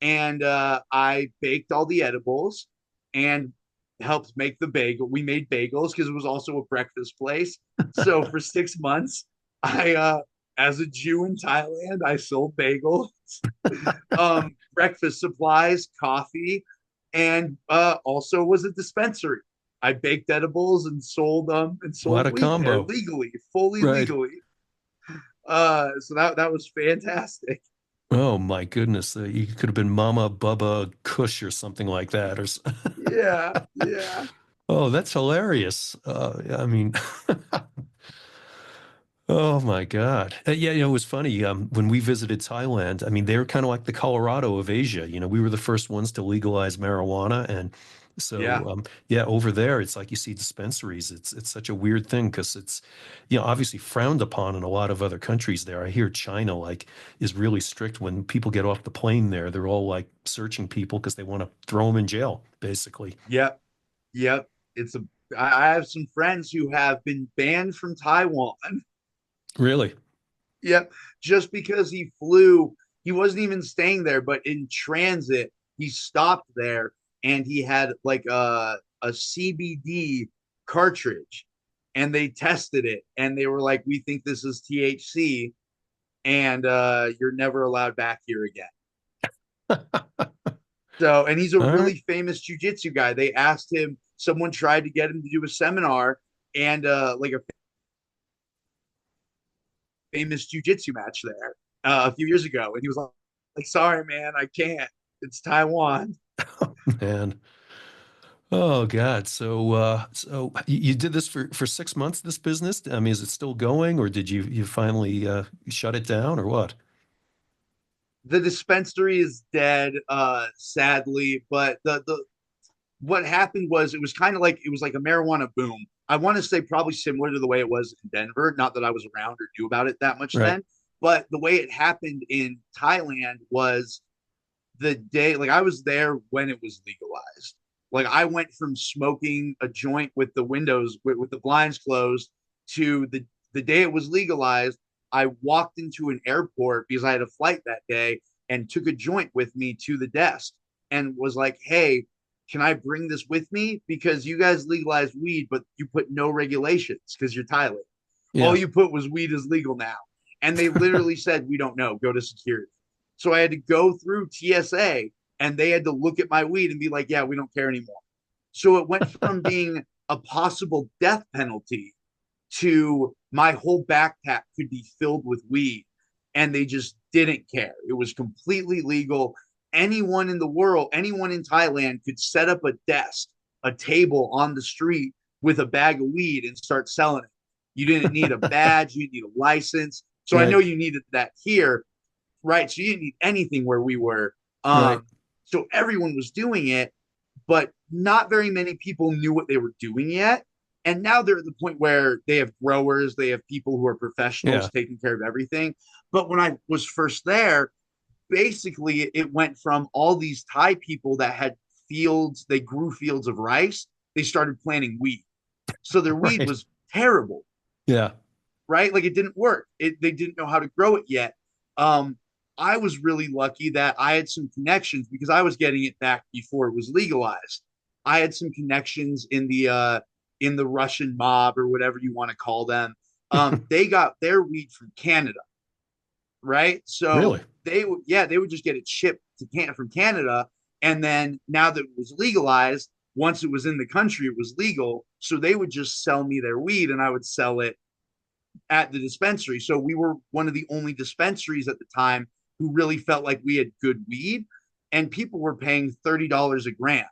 And I baked all the edibles and helped make the bagel. We made bagels because it was also a breakfast place. So for 6 months, as a Jew in Thailand, I sold bagels, breakfast supplies, coffee, and also was a dispensary. I baked edibles and sold them and What sold a weed there combo. legally, fully Right. legally. So that was fantastic. Oh my goodness. You could have been Mama Bubba Kush or something like that. Yeah, yeah, Oh, that's hilarious. I mean, oh my God. Yeah, it was funny. When we visited Thailand, I mean, they're kind of like the Colorado of Asia. We were the first ones to legalize marijuana. And yeah. so, yeah, over there, it's like you see dispensaries. It's such a weird thing because it's, obviously frowned upon in a lot of other countries there. I hear China like is really strict when people get off the plane there. They're all like searching people because they want to throw them in jail, basically. Yep, yep. It's a. I have some friends who have been banned from Taiwan. Really? Yep, just because he flew. He wasn't even staying there, but in transit, he stopped there and he had like a CBD cartridge, and they tested it and they were like, "We think this is THC, and you're never allowed back here again." So, and he's a All right. really famous jujitsu guy. They asked him, someone tried to get him to do a seminar and like a famous jujitsu match there a few years ago, and he was like, "Sorry, man, I can't. It's Taiwan." Man. Oh God. So you did this for 6 months, this business? I mean, is it still going or did you finally shut it down or what? The dispensary is dead, sadly. But the what happened was it was like a marijuana boom. I want to say probably similar to the way it was in Denver. Not that I was around or knew about it that much Right. then, but the way it happened in Thailand was the day, like I was there when it was legalized. Like I went from smoking a joint with the windows with the blinds closed to the day it was legalized. I walked into an airport because I had a flight that day and took a joint with me to the desk and was like, "Hey, can I bring this with me? Because you guys legalized weed, but you put no regulations because you're Thailand. All Yeah. you put was weed is legal now." And they literally said, "We don't know. Go to security." So I had to go through TSA and they had to look at my weed and be like, "Yeah, we don't care anymore." So it went from being a possible death penalty to my whole backpack could be filled with weed. And they just didn't care. It was completely legal. Anyone in the world, anyone in Thailand could set up a desk, a table on the street with a bag of weed and start selling it. You didn't need a badge, you didn't need a license. So I know Right. you needed that here, right? So you didn't need anything where we were. Right. So everyone was doing it. but not very many people knew what they were doing yet. And now they're at the point where they have growers, they have people who are professionals Yeah. taking care of everything. But when I was first there, basically it went from all these Thai people that had fields, they grew fields of rice, they started planting wheat. So their weed Right. was terrible, Yeah. right? Like it didn't work. They didn't know how to grow it yet. Um, I was really lucky that I had some connections because I was getting it back before it was legalized. I had some connections in the Russian mob or whatever you want to call them. They got their weed from Canada, right? So Really? they would just get it shipped to from Canada, and then now that it was legalized, once it was in the country, it was legal. So they would just sell me their weed, and I would sell it at the dispensary. So we were one of the only dispensaries at the time who really felt like we had good weed, and people were paying $30 a gram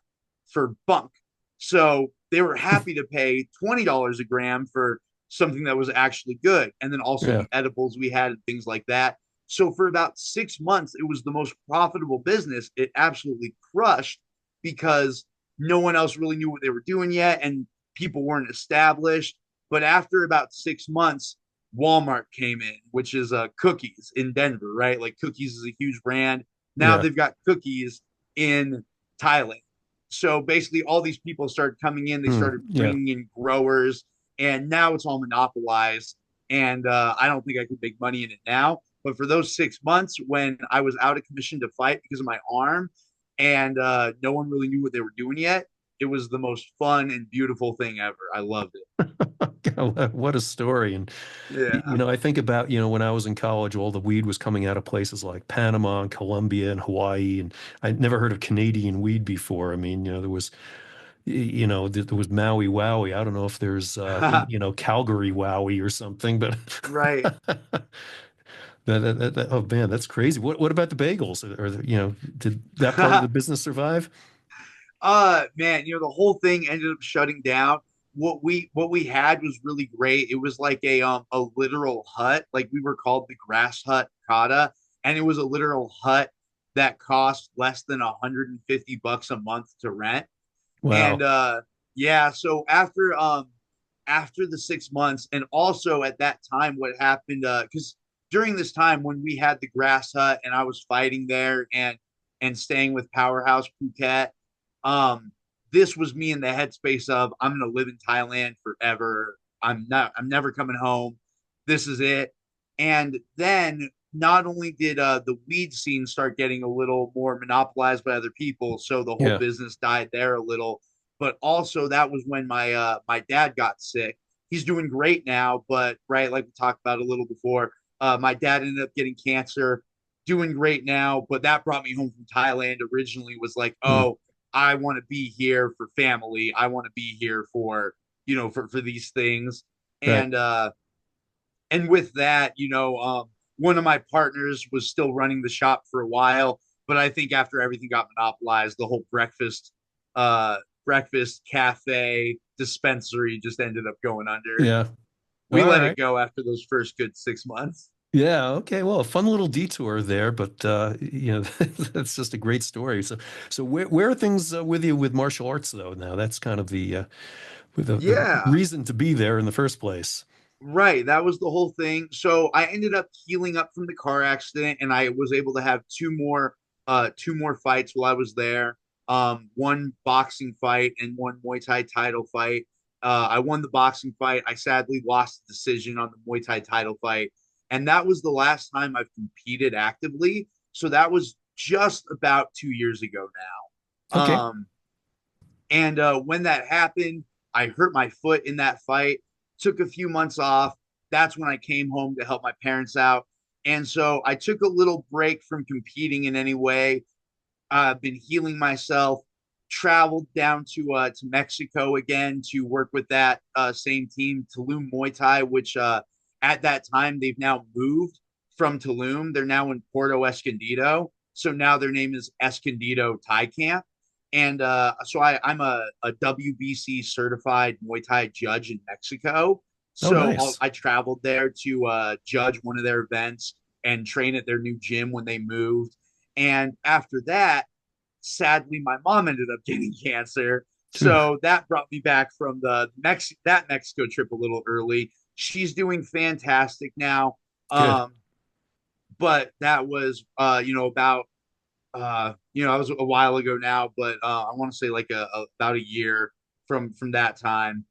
for bunk. So they were happy to pay $20 a gram for something that was actually good. And then also Yeah. the edibles we had and things like that. So for about 6 months, it was the most profitable business. It absolutely crushed because no one else really knew what they were doing yet, and people weren't established. But after about 6 months, Walmart came in, which is cookies in Denver, right? Like cookies is a huge brand. Now Yeah. they've got cookies in Thailand. So basically, all these people started coming in. They Hmm. started Yeah. bringing in growers, and now it's all monopolized. And I don't think I could make money in it now. But for those 6 months when I was out of commission to fight because of my arm, and no one really knew what they were doing yet, it was the most fun and beautiful thing ever. I loved it. What a story. And, Yeah. I think about, when I was in college, all the weed was coming out of places like Panama and Colombia and Hawaii. And I'd never heard of Canadian weed before. I mean, there was, there was Maui Wowie. I don't know if there's, Calgary Wowie or something, but Right. oh man, that's crazy. What about the bagels? Did that part of the business survive? Man, the whole thing ended up shutting down. What we had was really great. It was like a literal hut. Like we were called the grass hut kata, and it was a literal hut that cost less than $150 a month to rent. And Wow. yeah, so after the 6 months, and also at that time, what happened, because during this time when we had the grass hut and I was fighting there and staying with Powerhouse Phuket, um, this was me in the headspace of I'm gonna live in Thailand forever. I'm never coming home. This is it. And then not only did the weed scene start getting a little more monopolized by other people, so the whole Yeah. business died there a little, but also that was when my dad got sick. He's doing great now, but right, like we talked about a little before, my dad ended up getting cancer, doing great now, but that brought me home from Thailand. Originally was like, Hmm. oh, I want to be here for family. I want to be here for for these things. Right. And with that, one of my partners was still running the shop for a while, but I think after everything got monopolized, the whole uh breakfast cafe dispensary just ended up going under. Yeah. We All let it right. go after those first good 6 months. Yeah, okay. Well, a fun little detour there, but that's just a great story. So where are things with you with martial arts though now? That's kind of the Yeah. reason to be there in the first place. Right, that was the whole thing. So I ended up healing up from the car accident, and I was able to have two more fights while I was there. One boxing fight and one Muay Thai title fight. I won the boxing fight. I sadly lost the decision on the Muay Thai title fight, and that was the last time I've competed actively. So that was just about 2 years ago now. Okay. And when that happened, I hurt my foot in that fight, took a few months off. That's when I came home to help my parents out. And so I took a little break from competing in any way. I've been healing myself, traveled down to Mexico again to work with that same team, Tulum Muay Thai, which at that time they've now moved from Tulum. They're now in Porto Escondido. So now their name is Escondido Thai Camp. And so I'm a WBC certified Muay Thai judge in Mexico. Oh, So nice. I traveled there to judge one of their events and train at their new gym when they moved. And after that, sadly, my mom ended up getting cancer. Phew. So that brought me back from that Mexico trip a little early. She's doing fantastic now. Good. Um, but that was about I was a while ago now, but I want to say like about a year from that time.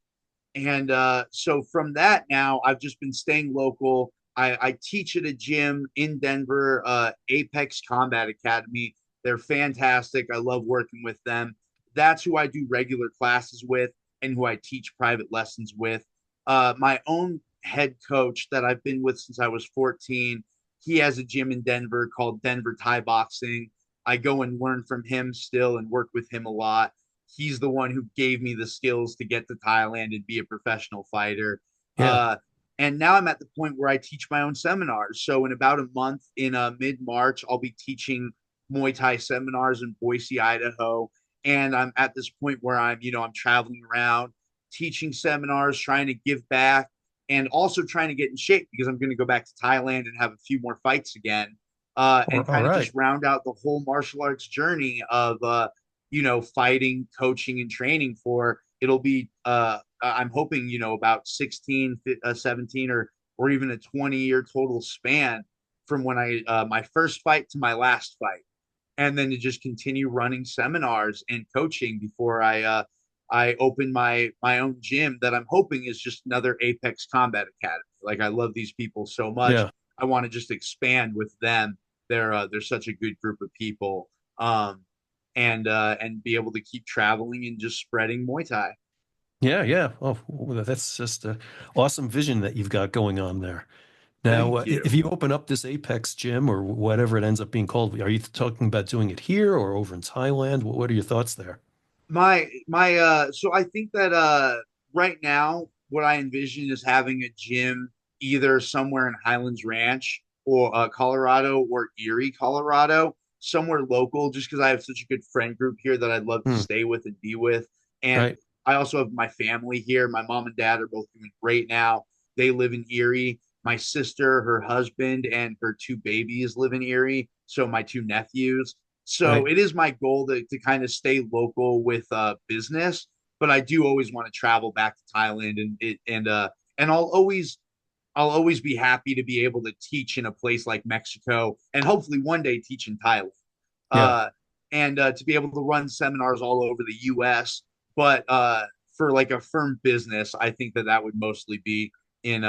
And so from that now, I've just been staying local. I teach at a gym in Denver, Apex Combat Academy. They're fantastic. I love working with them. That's who I do regular classes with and who I teach private lessons with. My own head coach that I've been with since I was 14, he has a gym in Denver called Denver Thai Boxing. I go and learn from him still and work with him a lot. He's the one who gave me the skills to get to Thailand and be a professional fighter. Yeah. And now I'm at the point where I teach my own seminars. So in about a month, in mid March, I'll be teaching Muay Thai seminars in Boise, Idaho. And I'm at this point where I'm traveling around teaching seminars, trying to give back, and also trying to get in shape because I'm going to go back to Thailand and have a few more fights again, and All kind of right. just round out the whole martial arts journey of fighting, coaching, and training for. It'll be I'm hoping about 16, 17, or even a 20-year total span from when I my first fight to my last fight, and then to just continue running seminars and coaching before I open my own gym that I'm hoping is just another Apex Combat Academy. Like I love these people so much, Yeah. I want to just expand with them. They're such a good group of people, and be able to keep traveling and just spreading Muay Thai. Yeah. Yeah. Oh, well, that's just a awesome vision that you've got going on there. Now, Thank if you. you open up this Apex gym or whatever it ends up being called, are you talking about doing it here or over in Thailand? What are your thoughts there? My, so I think that right now what I envision is having a gym either somewhere in Highlands Ranch or Colorado, or Erie, Colorado, somewhere local, just because I have such a good friend group here that I'd love to Hmm. stay with and be with. And Right. I also have my family here. My mom and dad are both doing great now. They live in Erie. My sister, her husband, and her two babies live in Erie. So my two nephews. So Right. it is my goal to kind of stay local with business, but I do always want to travel back to Thailand, and I'll always be happy to be able to teach in a place like Mexico, and hopefully one day teach in Thailand, Yeah. uh, and to be able to run seminars all over the U.S. But for like a firm business, I think that would mostly be in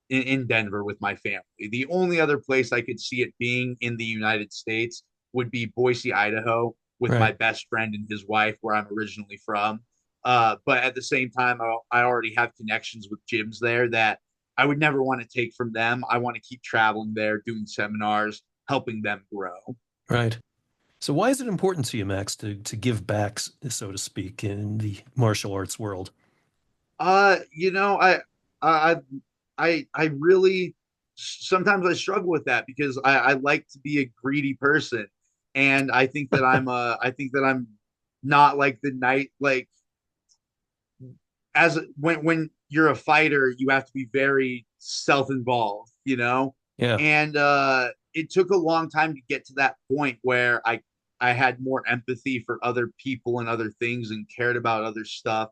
in Denver with my family. The only other place I could see it being in the United States would be Boise, Idaho, with my Right. best friend and his wife, where I'm originally from. But at the same time, I already have connections with gyms there that I would never want to take from them. I want to keep traveling there, doing seminars, helping them grow. Right. So why is it important to you, Max, to give back, so to speak, in the martial arts world? You know, I, I really sometimes I struggle with that because I like to be a greedy person, and I think that I'm not like the night like as when you're a fighter, you have to be very self-involved, Yeah. and it took a long time to get to that point where I had more empathy for other people and other things and cared about other stuff.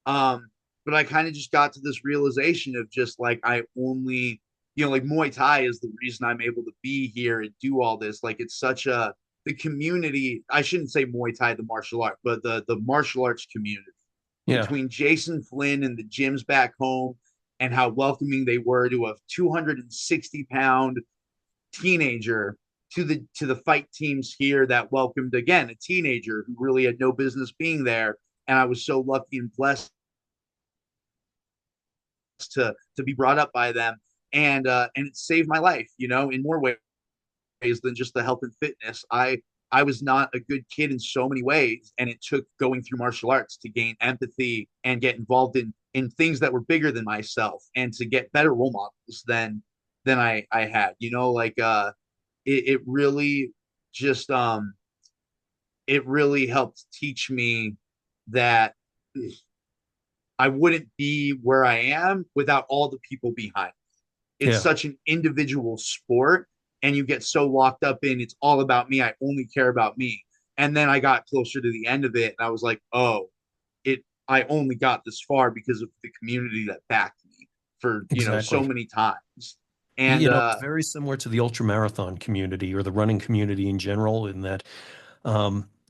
um, but I kind of just got to this realization of just like I only, like Muay Thai is the reason I'm able to be here and do all this. Like it's such a the community. I shouldn't say Muay Thai, the martial art, but the martial arts community Yeah. between Jason Flynn and the gyms back home, and how welcoming they were to a 260-pound teenager, to the fight teams here that welcomed again a teenager who really had no business being there. And I was so lucky and blessed to be brought up by them, and it saved my life, in more ways than just the health and fitness. I was not a good kid in so many ways, and it took going through martial arts to gain empathy and get involved in things that were bigger than myself, and to get better role models than I had. Like it really just it really helped teach me that I wouldn't be where I am without all the people behind. It's Yeah. such an individual sport, and you get so locked up in it's all about me. I only care about me. And then I got closer to the end of it and I was like, oh, I only got this far because of the community that backed me for, so Exactly. many times. And It's very similar to the ultra marathon community or the running community in general, in that,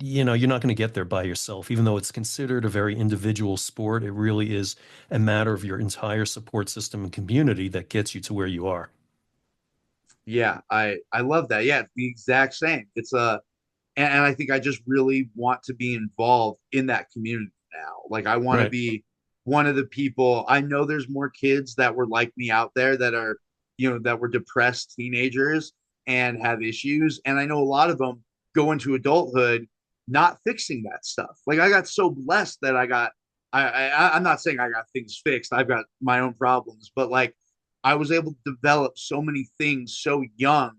you're not going to get there by yourself. Even though it's considered a very individual sport, it really is a matter of your entire support system and community that gets you to where you are. yeah, I love that. Yeah, it's the exact same. It's a and I think I just really want to be involved in that community now. Like I want to Right. be one of the people. I know there's more kids that were like me out there that are, that were depressed teenagers and have issues. And I know a lot of them go into adulthood not fixing that stuff. Like I got so blessed that I'm not saying I got things fixed. I've got my own problems, but like I was able to develop so many things so young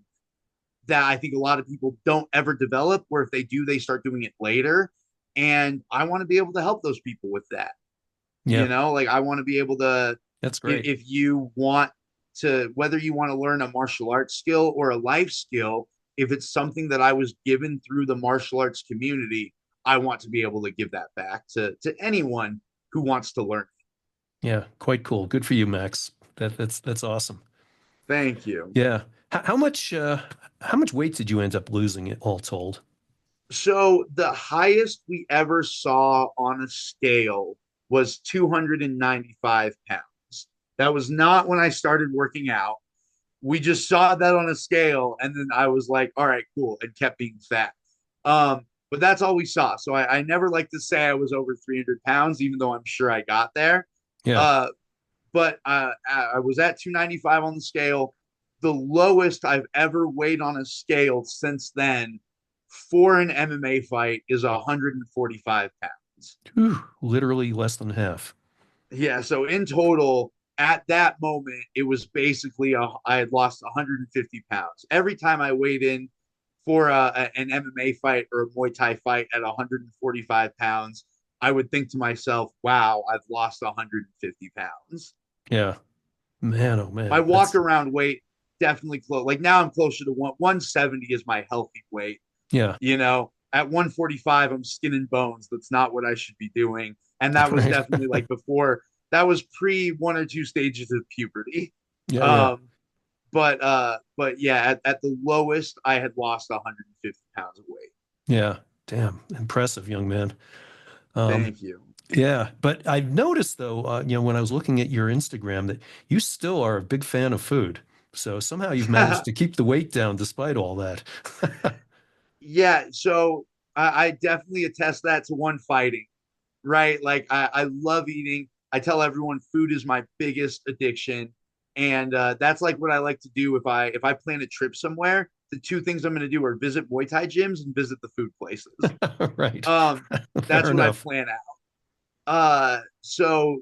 that I think a lot of people don't ever develop, where if they do, they start doing it later. And I want to be able to help those people with that. Yeah, Like I want to be able to, that's great. if you want to, whether you want to learn a martial arts skill or a life skill, if it's something that I was given through the martial arts community, I want to be able to give that back to anyone who wants to learn. Yeah, quite cool. Good for you, Max. That's awesome. Thank you. Yeah. How much weight did you end up losing it all told? So the highest we ever saw on a scale was 295 pounds. That was not when I started working out. We just saw that on a scale, and then I was like, all right, cool, and kept being fat. But that's all we saw. So I never like to say I was over 300 pounds, even though I'm sure I got there. Yeah. Uh, but I was at 295 on the scale. The lowest I've ever weighed on a scale since then for an MMA fight is 145 pounds. Whew, literally less than half. Yeah, so in total, at that moment, it was basically I had lost 150 pounds. Every time I weighed in for an MMA fight or a Muay Thai fight at 145 pounds, I would think to myself, wow, I've lost 150 pounds. Yeah. Man, oh My man. walk around weight definitely close. Like now I'm closer to 170 is my healthy weight. Yeah. At 145, I'm skin and bones. That's not what I should be doing. And that was Right. definitely like before, that was pre one or two stages of puberty. Yeah, yeah. Um, but yeah, at the lowest, I had lost 150 pounds of weight. Yeah. Damn. Impressive, young man. Um, Thank you. yeah, but I've noticed though, when I was looking at your Instagram, that you still are a big fan of food. So somehow you've managed to keep the weight down despite all that. Yeah, so I definitely attest that to one fighting, right? Like I love eating. I tell everyone food is my biggest addiction, and that's like what I like to do if I plan a trip somewhere. The two things I'm going to do are visit Muay Thai gyms and visit the food places. Right. Um, Fair that's what I enough. plan out. So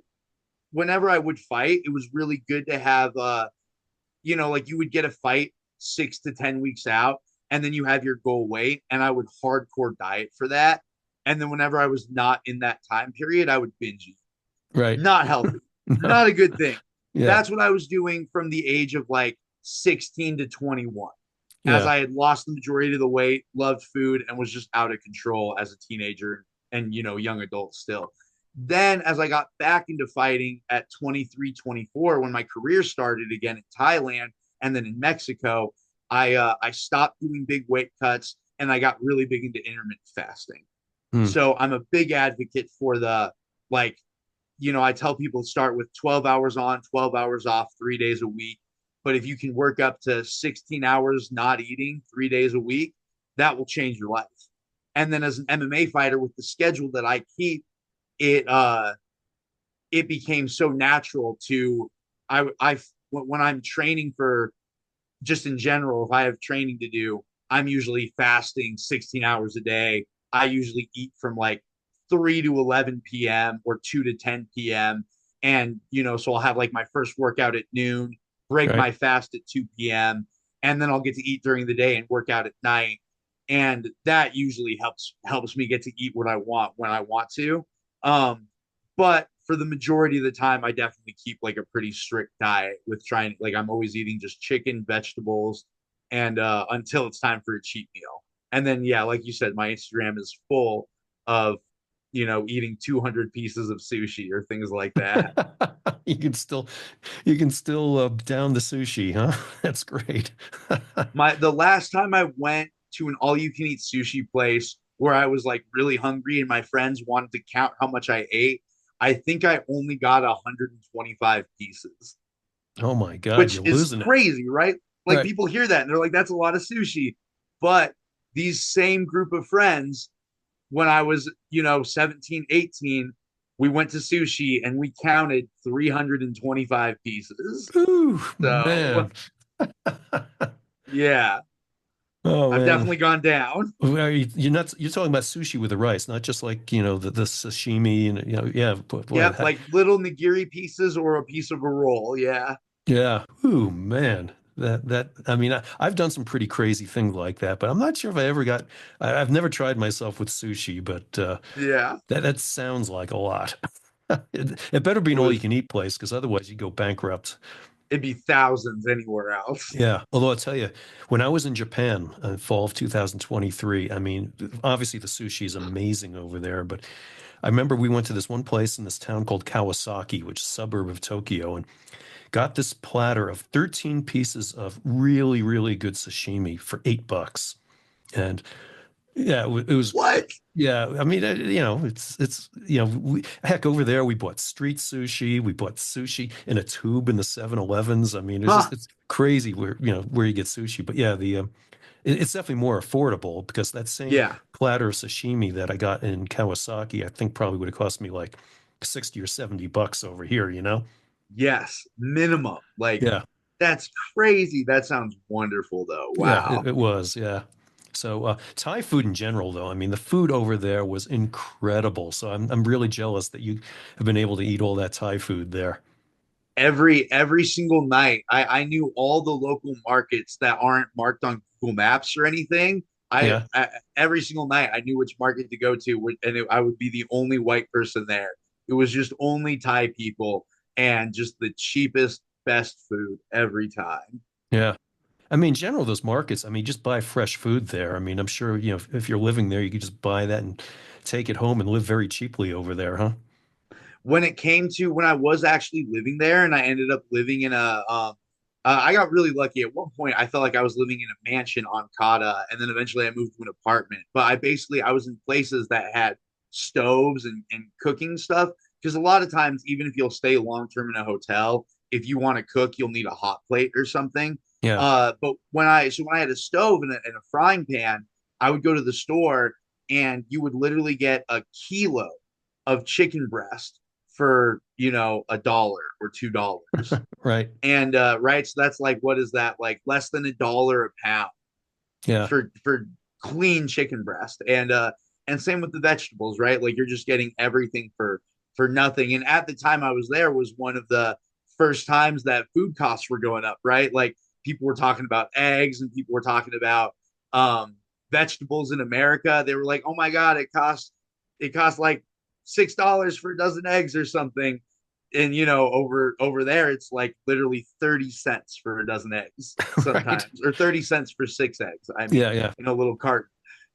whenever I would fight, it was really good to have like you would get a fight 6 to 10 weeks out, and then you have your goal weight, and I would hardcore diet for that. And then whenever I was not in that time period, I would binge eat. Right. Not healthy, No. not a good thing. Yeah. That's what I was doing from the age of like 16 to 21. As Yeah. I had lost the majority of the weight, loved food, and was just out of control as a teenager and young adult still. Then as I got back into fighting at 23, 24, when my career started again in Thailand and then in Mexico, I stopped doing big weight cuts and I got really big into intermittent fasting. Hmm. So I'm a big advocate for the like, I tell people start with 12 hours on, 12 hours off, 3 days a week. But if you can work up to 16 hours not eating 3 days a week, that will change your life. And then as an MMA fighter with the schedule that I keep, it became so natural to I when I'm training for just in general, if I have training to do, I'm usually fasting 16 hours a day. I usually eat from like 3 to 11 p.m. or 2 to 10 p.m. And, so I'll have like my first workout at noon, break Right. my fast at 2 p.m., and then I'll get to eat during the day and work out at night. And that usually helps me get to eat what I want when I want to. Um, but for the majority of the time, I definitely keep like a pretty strict diet with like I'm always eating just chicken, vegetables, and until it's time for a cheat meal. And then, yeah, like you said, my Instagram is full of, eating 200 pieces of sushi or things like that. You can still you can still down the sushi, huh? That's great. The last time I went to an all you can eat sushi place where I was like really hungry and my friends wanted to count how much I ate, I think I only got 125 pieces, Oh my God, which you're is losing it. crazy, right? Like Right. people hear that and they're like, that's a lot of sushi. But these same group of friends, when I was, 17, 18, we went to sushi and we counted 325 pieces. Ooh, So, man. yeah, Oh I've man. definitely gone down. You're not you're talking about sushi with the rice, not just like, the sashimi and yeah, boy, Yep, like little nigiri pieces or a piece of a roll. Yeah. yeah. Ooh, man. I mean, I've done some pretty crazy things like that, but I'm not sure if I ever got I've never tried myself with sushi, but Yeah. that sounds like a lot. It better be It an all you was, can eat place because otherwise you go bankrupt. it'd be thousands anywhere else. Yeah. Although I'll tell you, when I was in Japan in fall of 2023, I mean, obviously the sushi is amazing over there, but I remember we went to this one place in this town called Kawasaki, which is a suburb of Tokyo, and got this platter of 13 pieces of really, really good sashimi for $8. And yeah, it was, What? yeah, I mean, heck, over there we bought street sushi, we bought sushi in a tube in the 7-Elevens. I mean, Huh. it's crazy where you get sushi. But yeah, it's definitely more affordable because that same Yeah. platter of sashimi that I got in Kawasaki, I think probably would have cost me like 60 or $70 over here, you know? Yes. Minimum. Like, Yeah. that's crazy. That sounds wonderful, though. Yeah, Wow. it was. Yeah. So Thai food in general, though, I mean, the food over there was incredible. So I'm really jealous that you have been able to eat all that Thai food there. Every single night, I knew all the local markets that aren't marked on Google Maps or anything. Yeah. Every single night I knew which market to go to, and I would be the only white person there. It was just only Thai people and just the cheapest, best food every time. Yeah. I mean, in general, those markets, I mean, just buy fresh food there. I mean, I'm sure, if you're living there, you could just buy that and take it home and live very cheaply over there, huh? When it came to when I was actually living there, and I ended up living in I got really lucky. At one point, I felt like I was living in a mansion on Kata, and then eventually I moved to an apartment. But I was in places that had stoves and cooking stuff. Because a lot of times, even if you'll stay long term in a hotel, if you want to cook, you'll need a hot plate or something. Yeah. But when I had a stove and a frying pan, I would go to the store and you would literally get a kilo of chicken breast for $1 or $2. Right. And right, so that's like, what is that, like less than $1 a pound Yeah. for clean chicken breast. And same with the vegetables, right? Like you're just getting everything for nothing. And at the time I was there was one of the first times that food costs were going up, right? Like people were talking about eggs and people were talking about um vegetables in America. They were like, oh my God, it costs like $6 for a dozen eggs or something. And over there it's like literally 30 cents for a dozen eggs Right. sometimes, or 30 cents for six eggs, I mean, Yeah. Yeah. in a little carton.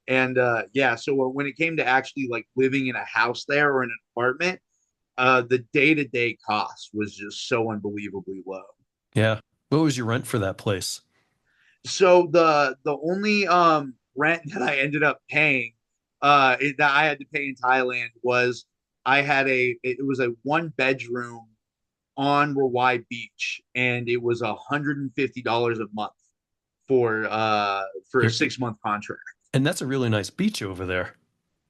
And yeah, so when it came to actually like living in a house there or in an apartment, the day-to-day cost was just so unbelievably low. Yeah. What was your rent for that place? So the only rent that I ended up paying, that I had to pay in Thailand was it was a one bedroom on Rawai Beach, and it was $150 a month for a You're, 6 month contract. and that's a really nice beach over there.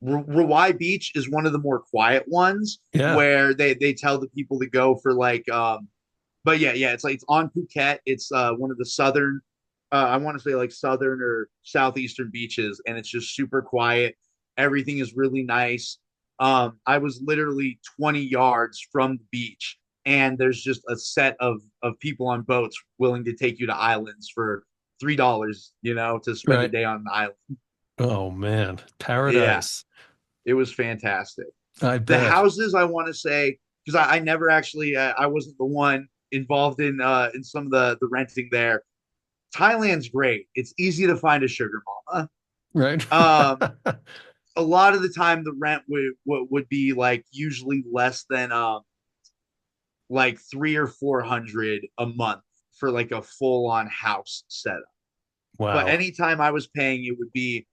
Rawai Beach is one of the more quiet ones Yeah. where they tell the people to go for like but yeah, it's like it's on Phuket. It's one of the southern, I want to say like southern or southeastern beaches, and it's just super quiet. Everything is really nice. I was literally 20 yards from the beach, and there's just a set of people on boats willing to take you to islands for $3, to spend a Right. day on an island. Oh man, Yeah, paradise. it was fantastic. I The bet. houses, I want to say, because I never actually, I wasn't the one involved in some of the renting there. Thailand's great. It's easy to find a sugar mama. Right. Um, a lot of the time the rent would be like usually less than like 300 or 400 a month for like a full on house setup. But Wow. anytime I was paying, it would be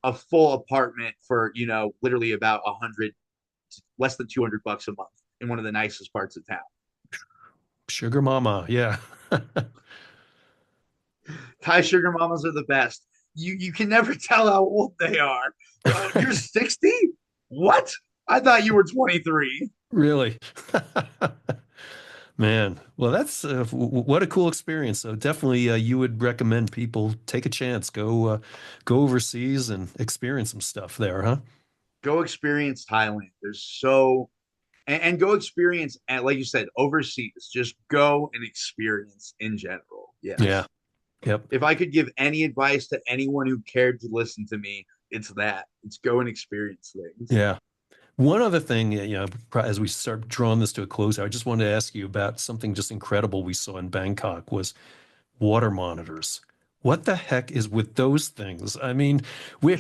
a full apartment for, literally about 100, less than $200 a month in one of the nicest parts of town. Sugar mama. Yeah. Thai sugar mamas are the best. You can never tell how old they are. Oh, you're 60? What? I thought you were 23. Really. Man, well, that's what a cool experience. So definitely, you would recommend people take a chance, go overseas and experience some stuff there, huh? Go experience Thailand. There's so and go experience, and like you said, overseas. Just go and experience in general. Yeah. Yes. Yep. If I could give any advice to anyone who cared to listen to me, it's that. It's go and experience things. Yeah. One other thing, as we start drawing this to a close, I just wanted to ask you about something just incredible we saw in Bangkok was water monitors. What the heck is with those things? I mean, we're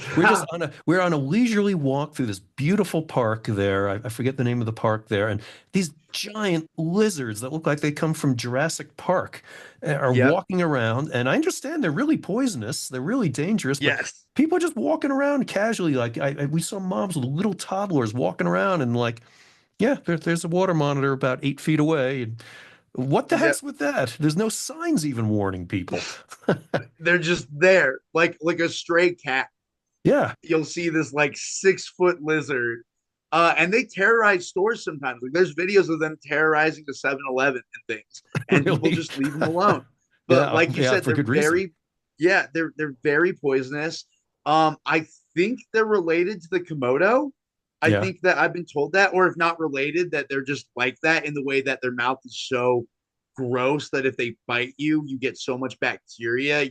on a leisurely walk through this beautiful park there. I forget the name of the park there, and these giant lizards that look like they come from Jurassic Park are Yep. walking around. And I understand they're really poisonous, they're really dangerous, but Yes. people are just walking around casually. Like we saw moms with little toddlers walking around, and like, yeah, there's a water monitor about 8 feet away. And what the Yep. heck's with that? There's no signs even warning people. They're just there, like a stray cat. Yeah, You'll see this like 6 foot lizard. And they terrorize stores sometimes. Like there's videos of them terrorizing the 7-Eleven and things, and people really. just leave them alone. But Yeah, like you yeah, said, for good reason. they're very poisonous. I think they're related to the Komodo. I Yeah. think that I've been told that, or if not related, that they're just like that in the way that their mouth is so gross that if they bite you, you get so much bacteria,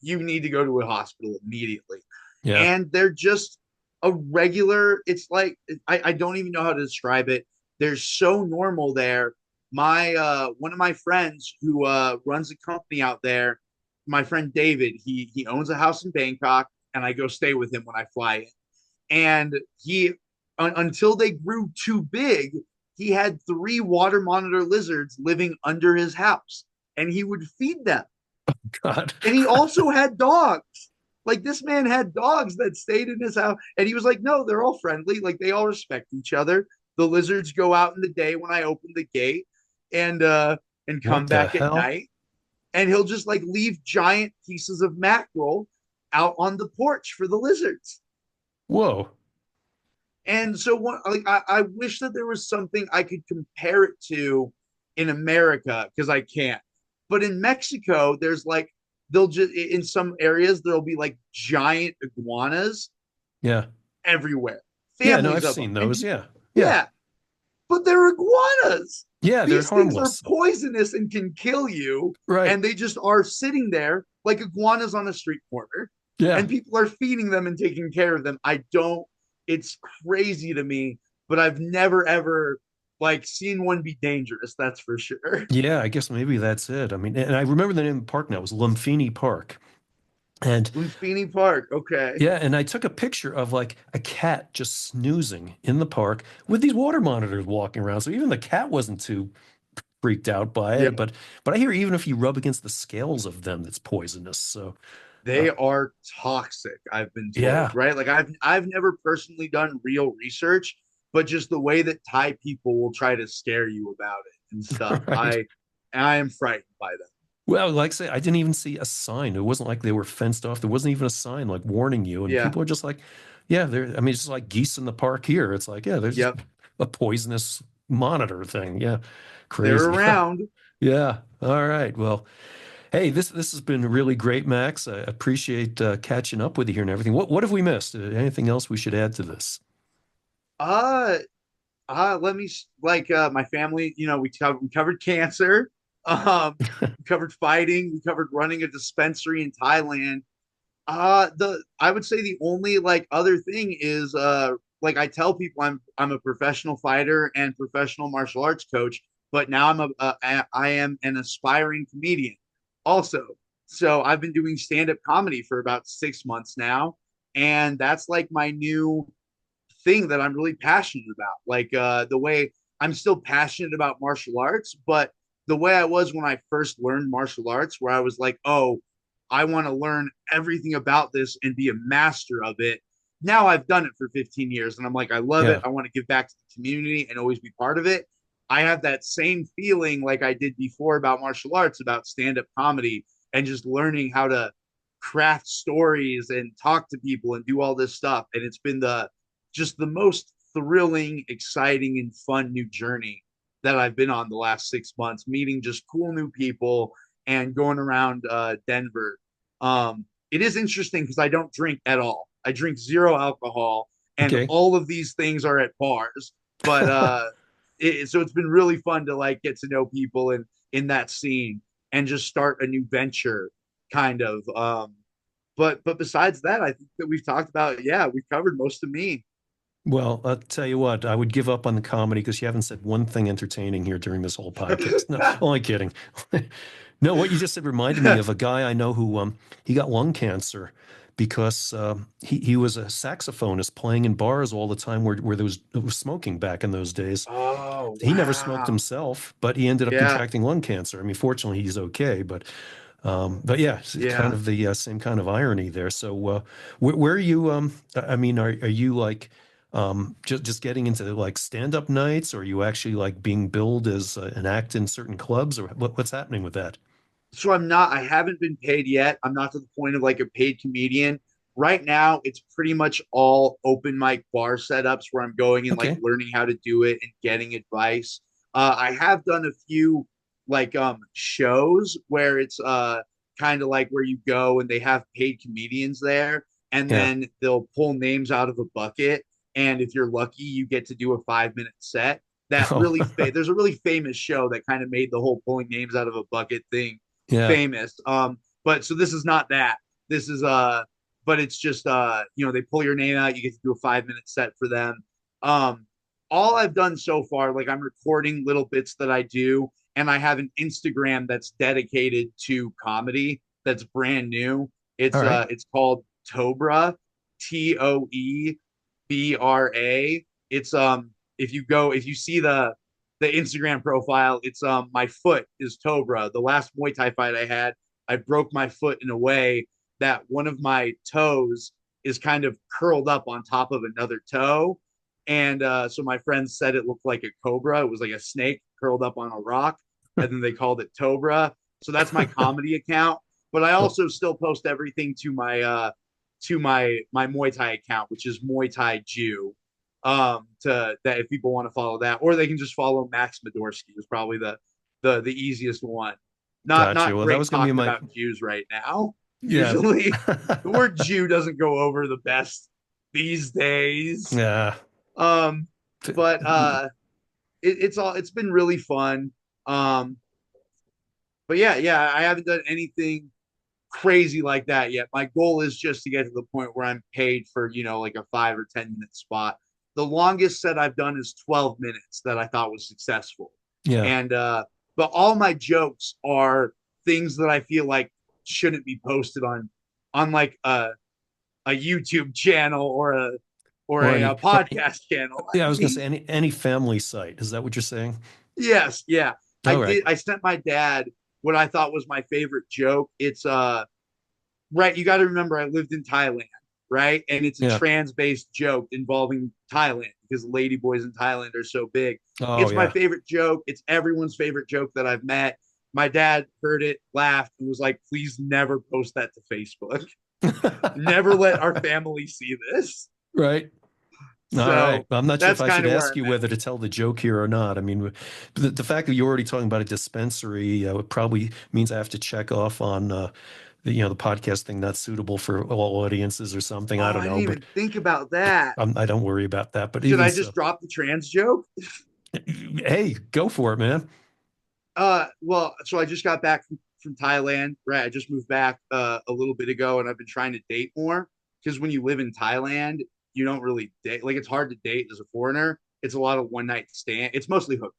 you need to go to a hospital immediately. Yeah. And they're just a regular, it's like I don't even know how to describe it. They're so normal there. My one of my friends who runs a company out there, my friend David, he owns a house in Bangkok, and I go stay with him when I fly in. And until they grew too big, he had 3 water monitor lizards living under his house, and he would feed them. God. And he also had dogs. Like this man had dogs that stayed in his house, and he was like, "No, they're all friendly. Like they all respect each other. The lizards go out in the day when I open the gate, and come What the back at hell? night. And he'll just like leave giant pieces of mackerel out on the porch for the lizards. Whoa. And so, like, I wish that there was something I could compare it to in America because I can't. But in Mexico, there's like they'll just in some areas there'll be like giant iguanas Yeah. everywhere, Yeah, no, families I've of them, seen and those. Yeah. Yeah. yeah, but they're iguanas. Yeah, they're These things are harmless. poisonous and can kill you, Right. and they just are sitting there like iguanas on a street corner, Yeah. and people are feeding them and taking care of them. I don't. It's crazy to me, but I've never ever like seen one be dangerous. That's for sure. Yeah, I guess maybe that's it. I mean, and I remember the name of the park now. It was Lumpini Park. And Lumfini Park. Okay. yeah, and I took a picture of like a cat just snoozing in the park with these water monitors walking around. So even the cat wasn't too freaked out by Yeah, it. But I hear even if you rub against the scales of them, it's poisonous. So they uh, are toxic. I've been told. yeah, Right. Like I've never personally done real research, but just the way that Thai people will try to scare you about it and stuff. right. I am frightened by them. Well, like I say, I didn't even see a sign. It wasn't like they were fenced off. There wasn't even a sign like warning you. And Yeah. people are just like, yeah, they're, I mean, it's just like geese in the park here. It's like, yeah, they're just Yep. a poisonous monitor thing. Yeah. They're Crazy. around. Yeah. All right. Well, hey, this has been really great, Max. I appreciate catching up with you here and everything. What have we missed? Anything else we should add to this? Uh let me like my family, we covered cancer. We covered fighting, we covered running a dispensary in Thailand. The I would say the only like other thing is like I tell people I'm a professional fighter and professional martial arts coach, but now I am an aspiring comedian also. So I've been doing stand-up comedy for about 6 months now, and that's like my new thing that I'm really passionate about. Like the way I'm still passionate about martial arts, but the way I was when I first learned martial arts, where I was like, oh, I want to learn everything about this and be a master of it. Now I've done it for 15 years and I'm like, I love it. Yeah. I want to give back to the community and always be part of it. I have that same feeling like I did before about martial arts, about stand up comedy, and just learning how to craft stories and talk to people and do all this stuff. And it's been the most thrilling, exciting, and fun new journey that I've been on the last 6 months, meeting just cool new people and going around Denver. It is interesting because I don't drink at all. I drink zero alcohol, and Okay. all of these things are at bars. But so it's been really fun to like get to know people in that scene and just start a new venture, kind of. But besides that, I think that we've talked about, yeah, we've covered most of me. Well, I'll tell you what, I would give up on the comedy because you haven't said one thing entertaining here during this whole podcast. No, only kidding. No, what you just said reminded me of a guy I know who he got lung cancer because he was a saxophonist playing in bars all the time where there was smoking back in those days. Oh, He never smoked wow. himself, but he ended up Yeah, contracting lung cancer. I mean, fortunately, he's okay, but yeah, it's kind yeah. of the same kind of irony there. So, where are you? I mean, are you like just getting into like stand-up nights, or are you actually like being billed as an act in certain clubs, or what's happening with that? So I haven't been paid yet. I'm not to the point of like a paid comedian. Right now, it's pretty much all open mic bar setups where I'm going and like Okay, learning how to do it and getting advice. I have done a few like shows where it's kind of like where you go and they have paid comedians there and yeah. then they'll pull names out of a bucket, and if you're lucky you get to do a 5 minute set. Oh, There's a really famous show that kind of made the whole pulling names out of a bucket thing yeah. famous. But so this is not that. This is but it's just they pull your name out, you get to do a 5 minute set for them. Um, all I've done so far, like I'm recording little bits that I do, and I have an Instagram that's dedicated to comedy that's brand new. All right. It's called Tobra, Toebra. It's if you see the Instagram profile, it's my foot is Tobra. The last Muay Thai fight I had, I broke my foot in a way that one of my toes is kind of curled up on top of another toe. And so my friends said it looked like a cobra. It was like a snake curled up on a rock. And then they called it Tobra. So that's my comedy account. But I Well, also still post everything to my Muay Thai account, which is Muay Thai Jew. To that if people want to follow that, or they can just follow Max Madorsky is probably the easiest one. gotcha. Not Well, that great was going to be talking my about Jews right now. yeah. Usually, the word Jew doesn't go over the best these days. Yeah. Um, but it's been really fun. Um, but yeah, I haven't done anything crazy like that yet. My goal is just to get to the point where I'm paid for, like a 5 or 10 minute spot. The longest set I've done is 12 minutes that I thought was successful. Yeah. And but all my jokes are things that I feel like shouldn't be posted on like a YouTube channel or Or a, any or, podcast channel. I yeah, I was going to say mean, any family site. Is that what you're saying? yes, yeah. All right. I sent my dad what I thought was my favorite joke. It's right, you got to remember I lived in Thailand, right? And it's a Yeah. trans-based joke involving Thailand because ladyboys in Thailand are so big. Oh It's my yeah. favorite joke. It's everyone's favorite joke that I've met. My dad heard it, laughed, and was like, "Please never post that to Facebook. Never let our family see this." Right. All right. So I'm not sure if that's I should kind of where ask I'm you at. whether to tell the joke here or not. I mean, the fact that you're already talking about a dispensary, it probably means I have to check off on the podcast thing not suitable for all audiences or something. I Oh, don't I didn't know, but even think about that. I don't worry about that. But Should even I just so, drop the trans joke? hey, go for it, man. Well, so I just got back from Thailand, right? I just moved back a little bit ago, and I've been trying to date more because when you live in Thailand, you don't really date. Like it's hard to date as a foreigner. It's a lot of one night stand. It's mostly hookers.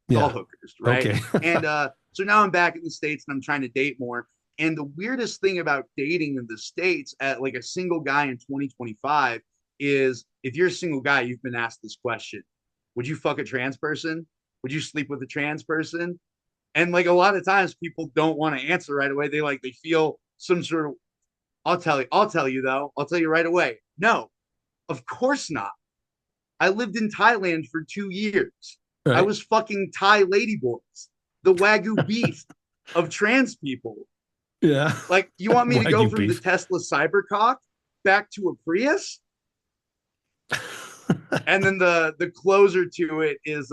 It's all Yeah. hookers, right? Okay. And so now I'm back in the States and I'm trying to date more. And the weirdest thing about dating in the States at like a single guy in 2025 is if you're a single guy, you've been asked this question. Would you fuck a trans person? Would you sleep with a trans person? And like a lot of times people don't want to answer right away. They feel some sort of I'll tell you though. I'll tell you right away. No, of course not. I lived in Thailand for 2 years. I Right. was fucking Thai ladyboys, the Wagyu beef of trans people. Yeah. Like, you want me to go Wagyu from the beef. Tesla Cybercock back to a Prius? And then the closer to it is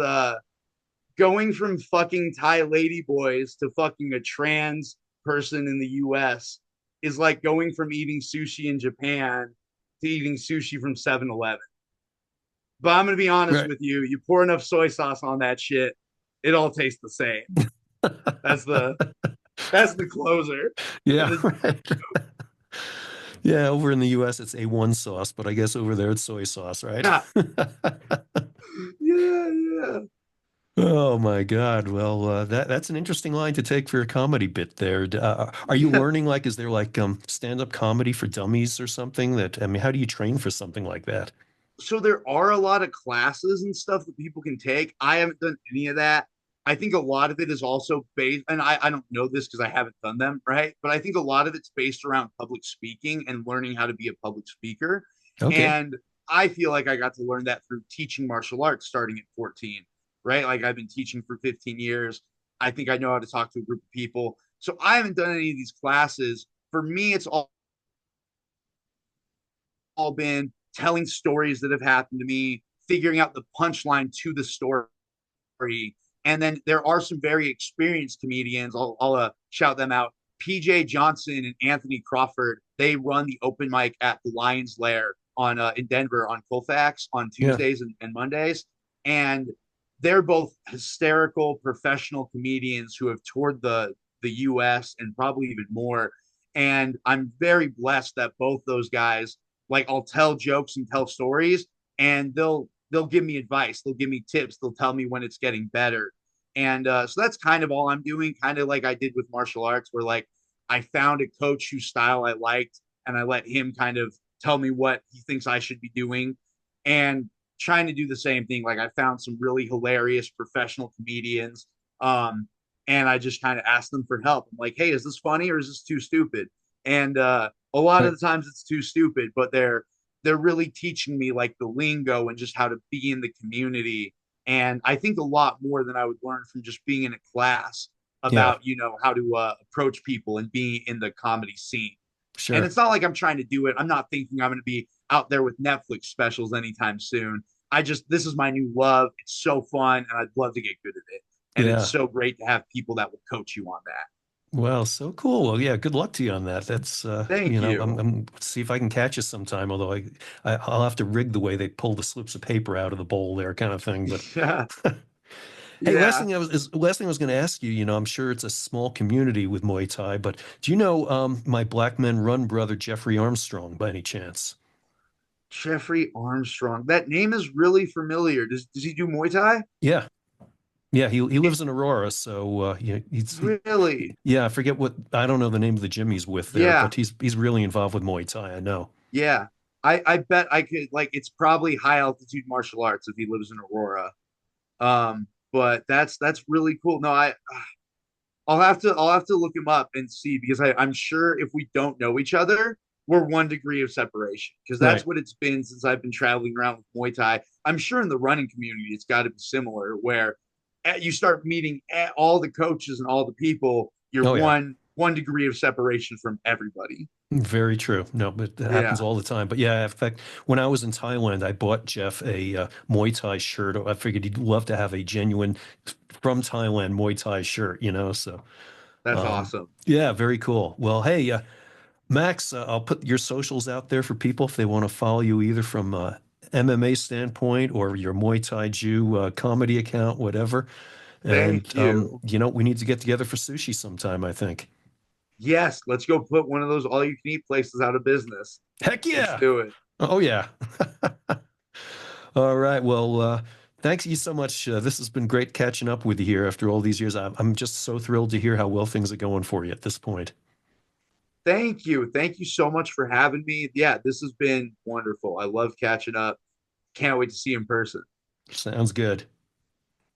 going from fucking Thai ladyboys to fucking a trans person in the US is like going from eating sushi in Japan to eating sushi from 7-Eleven. But I'm gonna be honest Right. with you, you pour enough soy sauce on that shit, it all tastes the same. That's the that's the closer. And Yeah, the, right. Yeah, over in the US it's A1 sauce, but I guess over there it's soy sauce, right? yeah, yeah. Oh my God. Well, that's an interesting line to take for a comedy bit there. Are you Yeah. learning like is there like stand-up comedy for dummies or something that I mean, how do you train for something like that? So there are a lot of classes and stuff that people can take. I haven't done any of that. I think a lot of it is also based, and I don't know this because I haven't done them, right? But I think a lot of it's based around public speaking and learning how to be a public speaker. Okay. And I feel like I got to learn that through teaching martial arts starting at 14, right? Like I've been teaching for 15 years. I think I know how to talk to a group of people. So I haven't done any of these classes. For me, it's all been telling stories that have happened to me, figuring out the punchline to the story. And then there are some very experienced comedians. I'll shout them out. PJ Johnson and Anthony Crawford, they run the open mic at the Lions Lair on in Denver on Colfax on Yeah. Tuesdays and Mondays. And they're both hysterical professional comedians who have toured the US and probably even more. And I'm very blessed that both those guys, like, I'll tell jokes and tell stories, and they'll give me advice, they'll give me tips, they'll tell me when it's getting better. And so that's kind of all I'm doing, kind of like I did with martial arts, where like I found a coach whose style I liked, and I let him kind of tell me what he thinks I should be doing, and trying to do the same thing. Like I found some really hilarious professional comedians, um, and I just kind of asked them for help. I'm like, hey, is this funny or is this too stupid? And a lot of Right. the times it's too stupid, but they're really teaching me like the lingo and just how to be in the community. And I think a lot more than I would learn from just being in a class Yeah, about, how to approach people and being in the comedy scene. And sure. it's not like I'm trying to do it. I'm not thinking I'm going to be out there with Netflix specials anytime soon. This is my new love. It's so fun, and I'd love to get good at it. And it's Yeah. so great to have people that will coach you on that. Well, so cool. Well, yeah, good luck to you on that. That's Thank you. I'm see if I can catch you sometime, although I'll have to rig the way they pull the slips of paper out of the bowl there kind of thing. But Yeah. hey, Yeah. last thing I was going to ask you, I'm sure it's a small community with Muay Thai, but do you know my Black Men Run brother Jeffrey Armstrong by any chance? Jeffrey Armstrong. That name is really familiar. Does he do Muay Thai? Yeah. Yeah, he It, lives in Aurora, so really? yeah, I forget what I don't know the name of the gym he's with there, Yeah. but he's really involved with Muay Thai, I know. Yeah. I bet I could, like, it's probably high altitude martial arts if he lives in Aurora. But that's really cool. No, I'll have to look him up and see, because I'm sure if we don't know each other, we're 1 degree of separation, because Right. that's what it's been since I've been traveling around with Muay Thai. I'm sure in the running community it's got to be similar, where you start meeting all the coaches and all the people. You're Oh yeah. one degree of separation from everybody. Very true. No, but that happens Yeah, all the time. But yeah, in fact, when I was in Thailand, I bought Jeff a Muay Thai shirt. I figured he'd love to have a genuine from Thailand Muay Thai shirt. So that's um, awesome. yeah, very cool. Well, hey, Max, I'll put your socials out there for people if they want to follow you either from MMA standpoint or your Muay Thai Jew comedy account, whatever. Thank And you. we need to get together for sushi sometime, I think. Yes, let's go put one of those all you can eat places out of business. Heck Let's yeah. do it. Oh yeah. All right. Well, thanks you so much. This has been great catching up with you here after all these years. I'm just so thrilled to hear how well things are going for you at this point. Thank you. Thank you so much for having me. Yeah, this has been wonderful. I love catching up. Can't wait to see you in person. Sounds good.